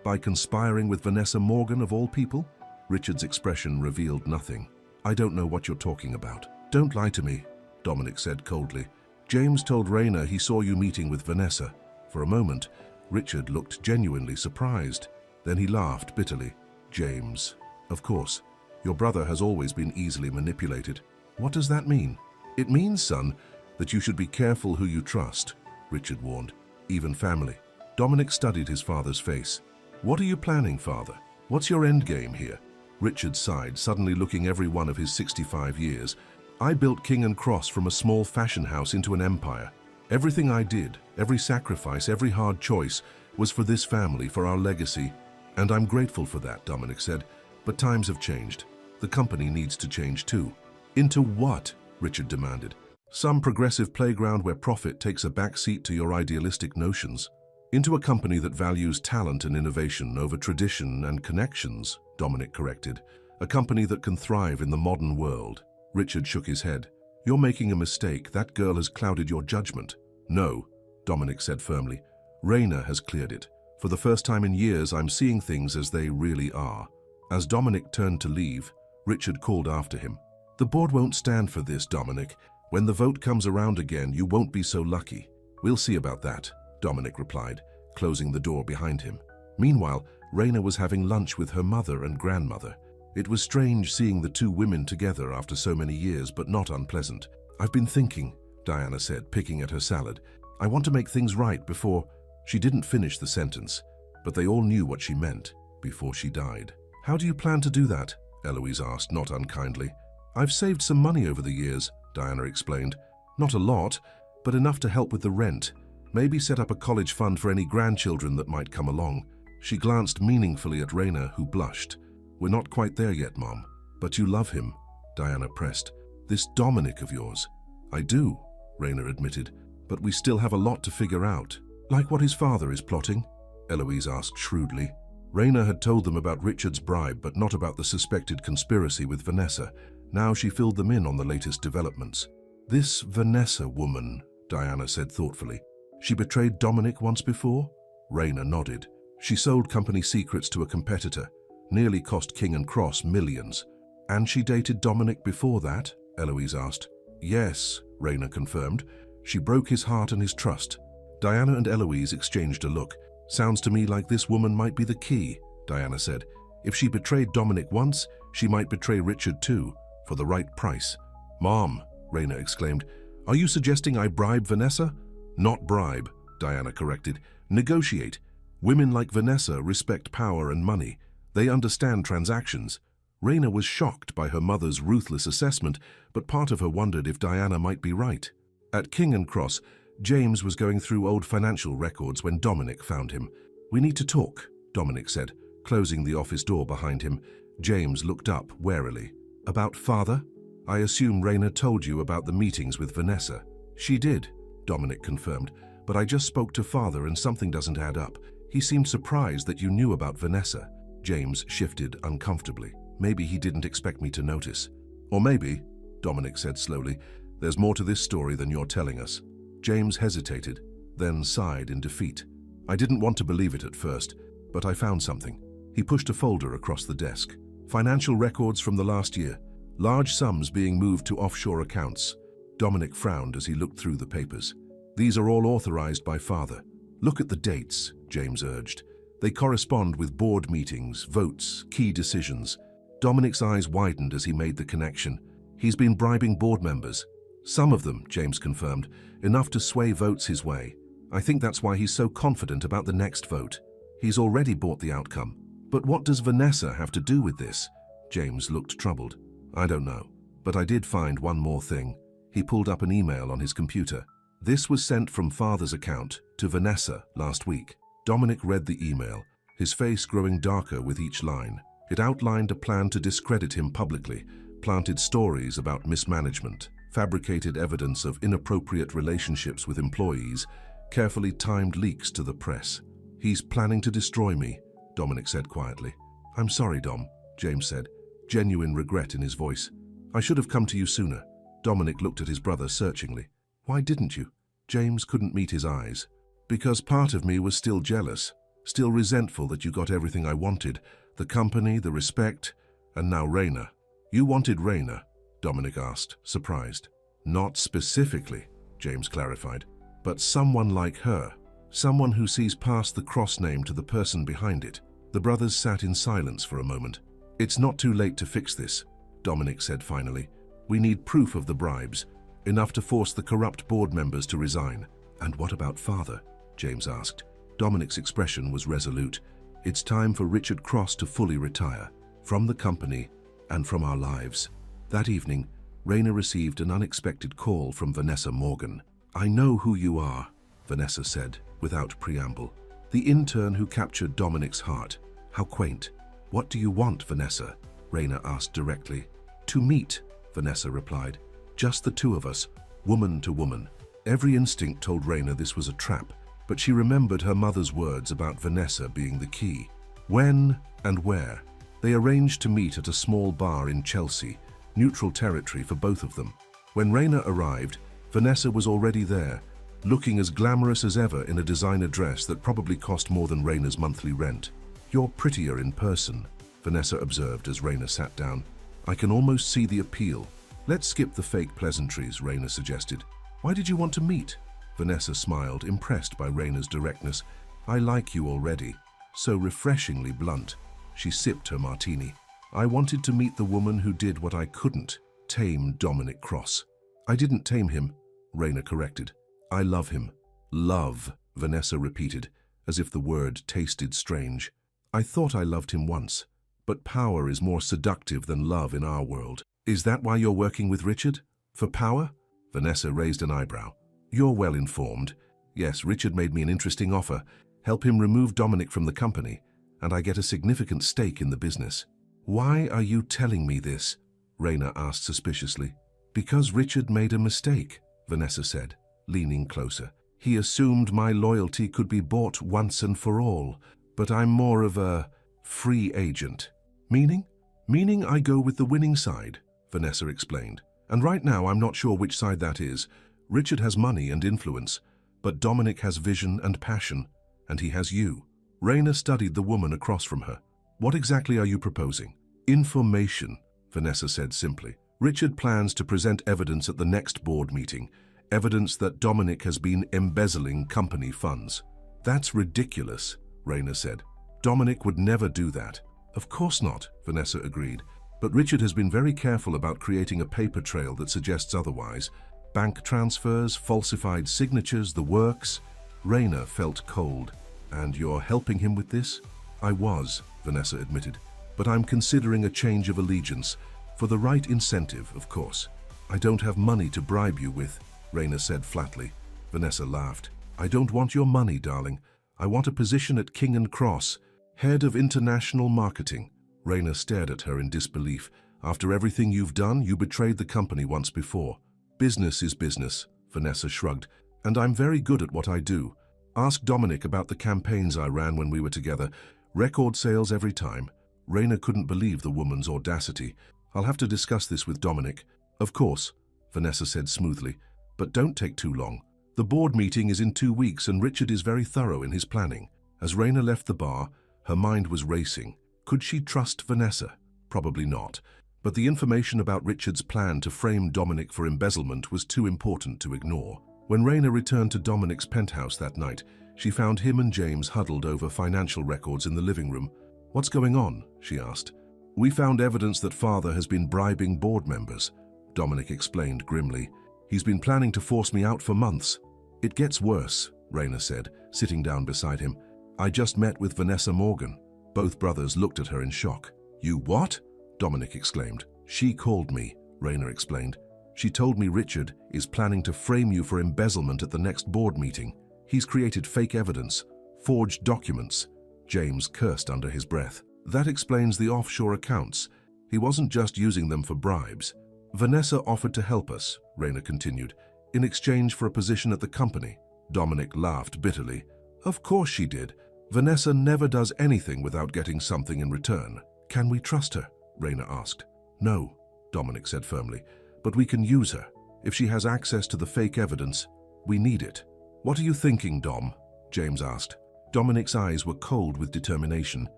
By conspiring with Vanessa Morgan of all people? Richard's expression revealed nothing. I don't know what you're talking about. Don't lie to me, Dominic said coldly. James told Raina he saw you meeting with Vanessa. For a moment, Richard looked genuinely surprised. Then he laughed bitterly. James. Of course. Your brother has always been easily manipulated. What does that mean? It means, son, that you should be careful who you trust, Richard warned. Even family. Dominic studied his father's face. What are you planning, father? What's your end game here? Richard sighed, suddenly looking every one of his 65 years. I built King & Cross from a small fashion house into an empire. Everything I did, every sacrifice, every hard choice, was for this family, for our legacy. And I'm grateful for that, Dominic said. But times have changed. The company needs to change too. Into what? Richard demanded. Some progressive playground where profit takes a backseat to your idealistic notions. Into a company that values talent and innovation over tradition and connections, Dominic corrected. A company that can thrive in the modern world. Richard shook his head. You're making a mistake. That girl has clouded your judgment. No, Dominic said firmly. Raina has cleared it. For the first time in years, I'm seeing things as they really are. As Dominic turned to leave, Richard called after him. The board won't stand for this, Dominic. When the vote comes around again, you won't be so lucky. We'll see about that, Dominic replied, closing the door behind him. Meanwhile, Raina was having lunch with her mother and grandmother. It was strange seeing the two women together after so many years, but not unpleasant. I've been thinking, Diana said, picking at her salad. I want to make things right before... She didn't finish the sentence, but they all knew what she meant, before she died. How do you plan to do that? Eloise asked, not unkindly. I've saved some money over the years, Diana explained. Not a lot, but enough to help with the rent. Maybe set up a college fund for any grandchildren that might come along. She glanced meaningfully at Raina, who blushed. We're not quite there yet, Mom. But you love him, Diana pressed. This Dominic of yours. I do, Raina admitted, but we still have a lot to figure out. Like what his father is plotting? Eloise asked shrewdly. Raina had told them about Richard's bribe, but not about the suspected conspiracy with Vanessa. Now she filled them in on the latest developments. This Vanessa woman, Diana said thoughtfully. She betrayed Dominic once before? Raina nodded. She sold company secrets to a competitor, nearly cost King and Cross millions. And she dated Dominic before that? Eloise asked. Yes, Raina confirmed. She broke his heart and his trust. Diana and Eloise exchanged a look. Sounds to me like this woman might be the key, Diana said. If she betrayed Dominic once, she might betray Richard too, for the right price. Mom, Raina exclaimed, are you suggesting I bribe Vanessa? Not bribe, Diana corrected. Negotiate. Women like Vanessa respect power and money. They understand transactions. Raina was shocked by her mother's ruthless assessment, but part of her wondered if Diana might be right. At King and Cross, James was going through old financial records when Dominic found him. We need to talk, Dominic said, closing the office door behind him. James looked up warily. About father? I assume Raina told you about the meetings with Vanessa. She did, Dominic confirmed, but I just spoke to father and something doesn't add up. He seemed surprised that you knew about Vanessa. James shifted uncomfortably. Maybe he didn't expect me to notice. Or maybe, Dominic said slowly, there's more to this story than you're telling us. James hesitated, then sighed in defeat. I didn't want to believe it at first, but I found something. He pushed a folder across the desk. Financial records from the last year. Large sums being moved to offshore accounts. Dominic frowned as he looked through the papers. These are all authorized by father. Look at the dates, James urged. They correspond with board meetings, votes, key decisions. Dominic's eyes widened as he made the connection. He's been bribing board members. Some of them, James confirmed, enough to sway votes his way. I think that's why he's so confident about the next vote. He's already bought the outcome. But what does Vanessa have to do with this? James looked troubled. I don't know, but I did find one more thing. He pulled up an email on his computer. This was sent from father's account to Vanessa last week. Dominic read the email, his face growing darker with each line. It outlined a plan to discredit him publicly, planted stories about mismanagement, fabricated evidence of inappropriate relationships with employees, carefully timed leaks to the press. He's planning to destroy me, Dominic said quietly. I'm sorry, Dom, James said, genuine regret in his voice. I should have come to you sooner. Dominic looked at his brother searchingly. Why didn't you? James couldn't meet his eyes. Because part of me was still jealous, still resentful that you got everything I wanted, the company, the respect, and now Raina. You wanted Raina? Dominic asked, surprised. Not specifically, James clarified, but someone like her, someone who sees past the cross name to the person behind it. The brothers sat in silence for a moment. It's not too late to fix this, Dominic said finally. We need proof of the bribes, enough to force the corrupt board members to resign. And what about father? James asked. Dominic's expression was resolute. It's time for Richard Cross to fully retire, from the company and from our lives. That evening, Raina received an unexpected call from Vanessa Morgan. I know who you are, Vanessa said, without preamble. The intern who captured Dominic's heart. How quaint. What do you want, Vanessa? Raina asked directly. To meet, Vanessa replied. Just the two of us. woman to woman. Every instinct told Raina this was a trap, but she remembered her mother's words about Vanessa being the key. When and where? They arranged to meet at a small bar in Chelsea, neutral territory for both of them. When Raina arrived, Vanessa was already there, looking as glamorous as ever in a designer dress that probably cost more than Raina's monthly rent. "You're prettier in person," Vanessa observed as Raina sat down. "I can almost see the appeal." "Let's skip the fake pleasantries," Raina suggested. "Why did you want to meet?" Vanessa smiled, impressed by Raina's directness. "I like you already." So refreshingly blunt. She sipped her martini. "I wanted to meet the woman who did what I couldn't, tame Dominic Cross." "I didn't tame him," Raina corrected. "I love him." "Love," Vanessa repeated, as if the word tasted strange. "I thought I loved him once, but power is more seductive than love in our world." "Is that why you're working with Richard? For power?" Vanessa raised an eyebrow. "You're well informed. Yes, Richard made me an interesting offer. Help him remove Dominic from the company, and I get a significant stake in the business." "Why are you telling me this?" Raina asked suspiciously. "Because Richard made a mistake," Vanessa said, leaning closer. "He assumed my loyalty could be bought once and for all, but I'm more of a free agent." "Meaning?" "Meaning I go with the winning side," Vanessa explained. "And right now I'm not sure which side that is. Richard has money and influence, but Dominic has vision and passion, and he has you." Raina studied the woman across from her. "What exactly are you proposing?" "Information," Vanessa said simply. "Richard plans to present evidence at the next board meeting, evidence that Dominic has been embezzling company funds." "That's ridiculous," Raina said. "Dominic would never do that." "Of course not," Vanessa agreed. "But Richard has been very careful about creating a paper trail that suggests otherwise. Bank transfers, falsified signatures, the works." Raina felt cold. "And you're helping him with this?" "I was," Vanessa admitted. "But I'm considering a change of allegiance. For the right incentive, of course." "I don't have money to bribe you with," Raina said flatly. Vanessa laughed. "I don't want your money, darling. I want a position at King & Cross, head of international marketing." Raina stared at her in disbelief. "After everything you've done, you betrayed the company once before." "Business is business," Vanessa shrugged, "and I'm very good at what I do. Ask Dominic about the campaigns I ran when we were together. Record sales every time." Raina couldn't believe the woman's audacity. "I'll have to discuss this with Dominic." "Of course," Vanessa said smoothly, "but don't take too long. The board meeting is in 2 weeks and Richard is very thorough in his planning." As Raina left the bar, her mind was racing. Could she trust Vanessa? Probably not. But the information about Richard's plan to frame Dominic for embezzlement was too important to ignore. When Raina returned to Dominic's penthouse that night, she found him and James huddled over financial records in the living room. "What's going on?" she asked. "We found evidence that father has been bribing board members," Dominic explained grimly. "He's been planning to force me out for months." "It gets worse," Raina said, sitting down beside him. "I just met with Vanessa Morgan." Both brothers looked at her in shock. "You what?" Dominic exclaimed. "She called me," Raina explained. "She told me Richard is planning to frame you for embezzlement at the next board meeting. He's created fake evidence, forged documents." James cursed under his breath. "That explains the offshore accounts. He wasn't just using them for bribes." "Vanessa offered to help us," Raina continued, "in exchange for a position at the company." Dominic laughed bitterly. "Of course she did. Vanessa never does anything without getting something in return." "Can we trust her?" Raina asked. "No," Dominic said firmly, "but we can use her. If she has access to the fake evidence, we need it." "What are you thinking, Dom?" James asked. Dominic's eyes were cold with determination.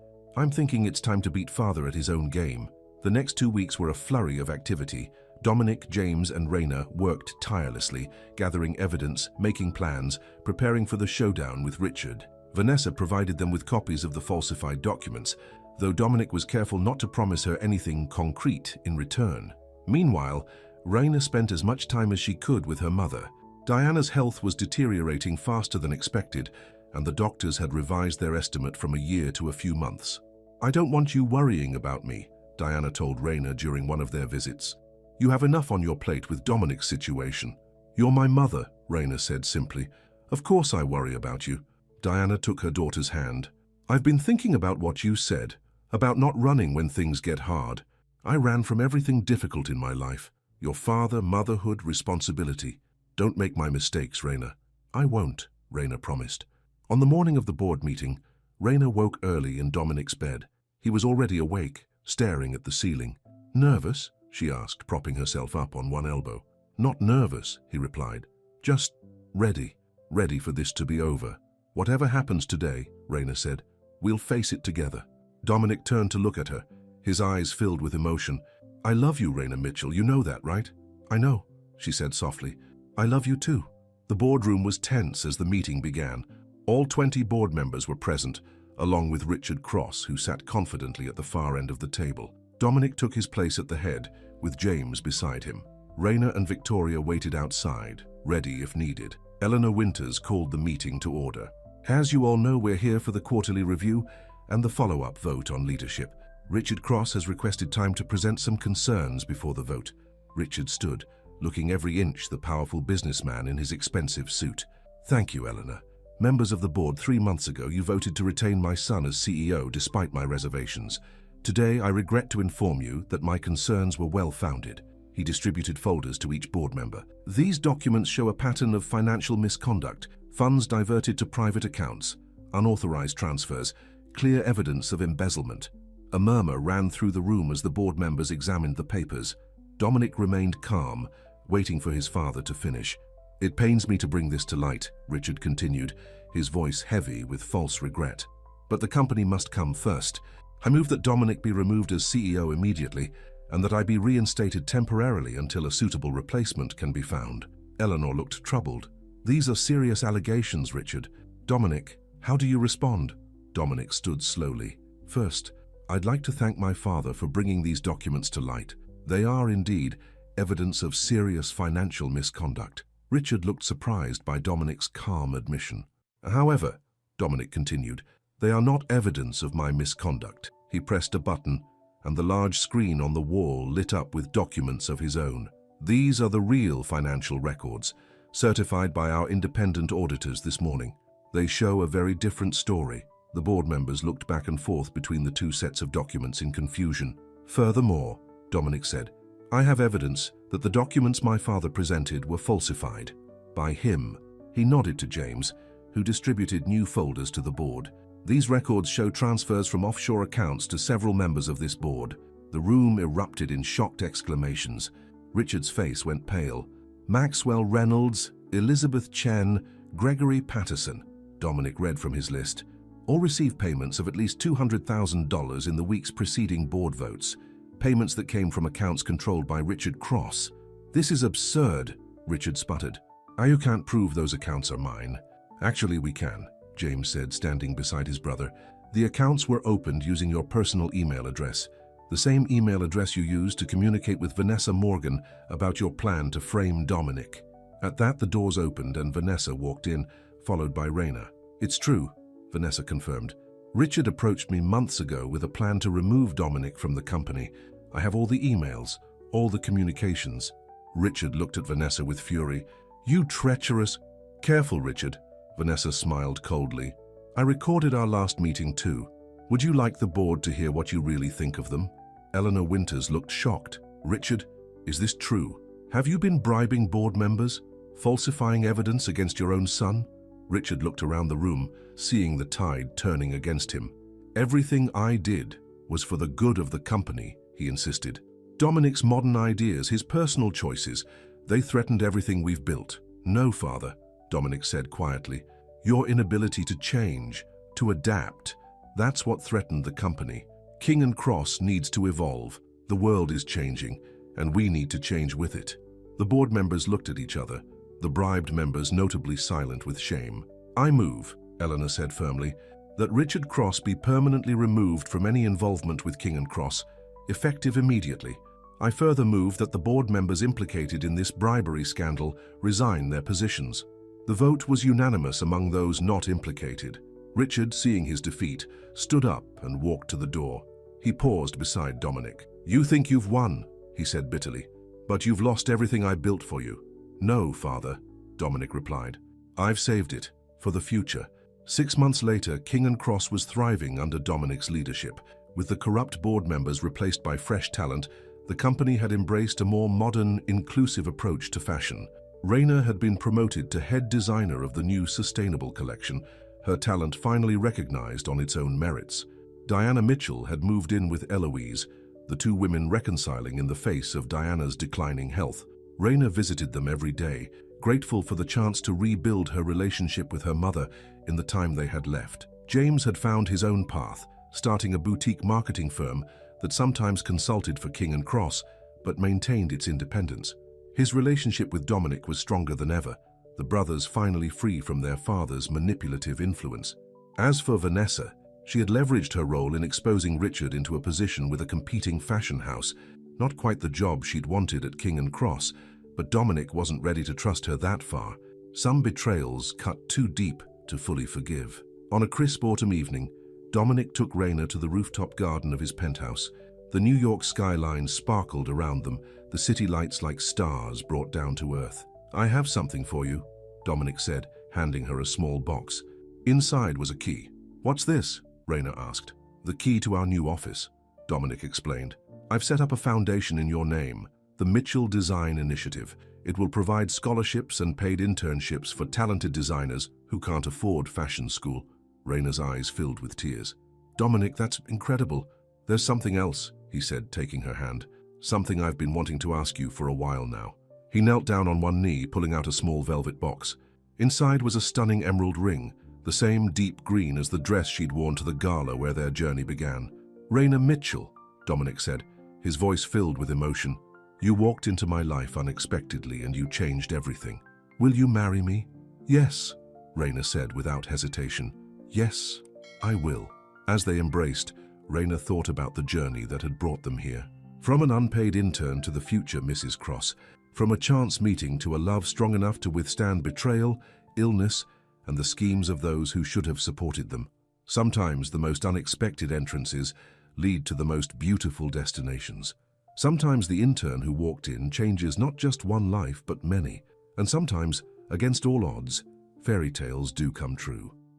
"I'm thinking it's time to beat father at his own game." The next 2 weeks were a flurry of activity. Dominic, James, and Raina worked tirelessly, gathering evidence, making plans, preparing for the showdown with Richard. Vanessa provided them with copies of the falsified documents, though Dominic was careful not to promise her anything concrete in return. Meanwhile, Raina spent as much time as she could with her mother. Diana's health was deteriorating faster than expected, and the doctors had revised their estimate from a year to a few months. "I don't want you worrying about me," Diana told Raina during one of their visits. "You have enough on your plate with Dominic's situation." "You're my mother," Raina said simply. "Of course I worry about you." Diana took her daughter's hand. "I've been thinking about what you said, about not running when things get hard. I ran from everything difficult in my life. Your father, motherhood, responsibility. Don't make my mistakes, Raina. I won't, Raina promised. On the morning of the board meeting, Raina woke early in Dominic's bed. He was already awake, staring at the ceiling. Nervous? She asked, propping herself up on one elbow. Not nervous, he replied. Just ready. Ready for this to be over. Whatever happens today, Raina said, we'll face it together. Dominic turned to look at her, his eyes filled with emotion. I love you, Raina Mitchell, you know that, right? I know, she said softly. I love you too. The boardroom was tense as the meeting began. All 20 board members were present, along with Richard Cross, who sat confidently at the far end of the table. Dominic took his place at the head, with James beside him. Raina and Victoria waited outside, ready if needed. Eleanor Winters called the meeting to order. As you all know, we're here for the quarterly review and the follow-up vote on leadership. Richard Cross has requested time to present some concerns before the vote. Richard stood, looking every inch the powerful businessman in his expensive suit. Thank you, Eleanor. Members of the board, 3 months ago, you voted to retain my son as CEO despite my reservations. Today, I regret to inform you that my concerns were well-founded. He distributed folders to each board member. These documents show a pattern of financial misconduct, funds diverted to private accounts, unauthorized transfers, clear evidence of embezzlement. A murmur ran through the room as the board members examined the papers. Dominic remained calm, waiting for his father to finish. It pains me to bring this to light, Richard continued, his voice heavy with false regret. But the company must come first. I move that Dominic be removed as CEO immediately, and that I be reinstated temporarily until a suitable replacement can be found. Eleanor looked troubled. These are serious allegations, Richard. Dominic, how do you respond? Dominic stood slowly. First, I'd like to thank my father for bringing these documents to light. They are indeed evidence of serious financial misconduct. Richard looked surprised by Dominic's calm admission. However, Dominic continued, they are not evidence of my misconduct. He pressed a button, and the large screen on the wall lit up with documents of his own. These are the real financial records, certified by our independent auditors this morning. They show a very different story. The board members looked back and forth between the two sets of documents in confusion. Furthermore, Dominic said, I have evidence that the documents my father presented were falsified. By him. He nodded to James, who distributed new folders to the board. These records show transfers from offshore accounts to several members of this board. The room erupted in shocked exclamations. Richard's face went pale. Maxwell Reynolds, Elizabeth Chen, Gregory Patterson. Dominic read from his list. All received payments of at least $200,000 in the weeks preceding board votes. Payments that came from accounts controlled by Richard Cross. This is absurd, Richard sputtered. You can't prove those accounts are mine. Actually, we can, James said, standing beside his brother. The accounts were opened using your personal email address, the same email address you used to communicate with Vanessa Morgan about your plan to frame Dominic. At that, the doors opened and Vanessa walked in, followed by Raina. It's true, Vanessa confirmed. Richard approached me months ago with a plan to remove Dominic from the company. I have all the emails, all the communications. Richard looked at Vanessa with fury. You treacherous... Careful, Richard. Vanessa smiled coldly. I recorded our last meeting too. Would you like the board to hear what you really think of them? Eleanor Winters looked shocked. Richard, is this true? Have you been bribing board members? Falsifying evidence against your own son? Richard looked around the room, seeing the tide turning against him. Everything I did was for the good of the company, he insisted. Dominic's modern ideas, his personal choices, they threatened everything we've built. No, Father, Dominic said quietly. Your inability to change, to adapt, that's what threatened the company. King and Cross needs to evolve. The world is changing, and we need to change with it. The board members looked at each other, the bribed members notably silent with shame. I move, Eleanor said firmly, that Richard Cross be permanently removed from any involvement with King and Cross, effective immediately. I further move that the board members implicated in this bribery scandal resign their positions. The vote was unanimous among those not implicated. Richard, seeing his defeat, stood up and walked to the door. He paused beside Dominic. You think you've won, he said bitterly, but you've lost everything I built for you. No, Father, Dominic replied. I've saved it, for the future. 6 months later, King and Cross was thriving under Dominic's leadership. With the corrupt board members replaced by fresh talent, the company had embraced a more modern, inclusive approach to fashion. Raina had been promoted to head designer of the new sustainable collection, her talent finally recognized on its own merits. Diana Mitchell had moved in with Eloise, the two women reconciling in the face of Diana's declining health. Raina visited them every day, grateful for the chance to rebuild her relationship with her mother in the time they had left. James had found his own path, starting a boutique marketing firm that sometimes consulted for King and Cross, but maintained its independence. His relationship with Dominic was stronger than ever, the brothers finally free from their father's manipulative influence. As for Vanessa, she had leveraged her role in exposing Richard into a position with a competing fashion house, not quite the job she'd wanted at King and Cross, but Dominic wasn't ready to trust her that far. Some betrayals cut too deep to fully forgive. On a crisp autumn evening, Dominic took Raina to the rooftop garden of his penthouse. The New York skyline sparkled around them, the city lights like stars brought down to earth. "I have something for you," Dominic said, handing her a small box. Inside was a key. "What's this?" Raina asked. "The key to our new office," Dominic explained. "I've set up a foundation in your name, the Mitchell Design Initiative. It will provide scholarships and paid internships for talented designers who can't afford fashion school." Raina's eyes filled with tears. "Dominic, that's incredible. There's something else," he said, taking her hand. "Something I've been wanting to ask you for a while now." He knelt down on one knee, pulling out a small velvet box. Inside was a stunning emerald ring, the same deep green as the dress she'd worn to the gala where their journey began. "Raina Mitchell," Dominic said, his voice filled with emotion. "You walked into my life unexpectedly and you changed everything. Will you marry me?" "Yes," Raina said without hesitation. "Yes, I will." As they embraced, Raina thought about the journey that had brought them here. From an unpaid intern to the future Mrs. Cross, from a chance meeting to a love strong enough to withstand betrayal, illness, and the schemes of those who should have supported them. Sometimes the most unexpected entrances lead to the most beautiful destinations. Sometimes the intern who walked in changes not just one life but many. And sometimes, against all odds, fairy tales do come true.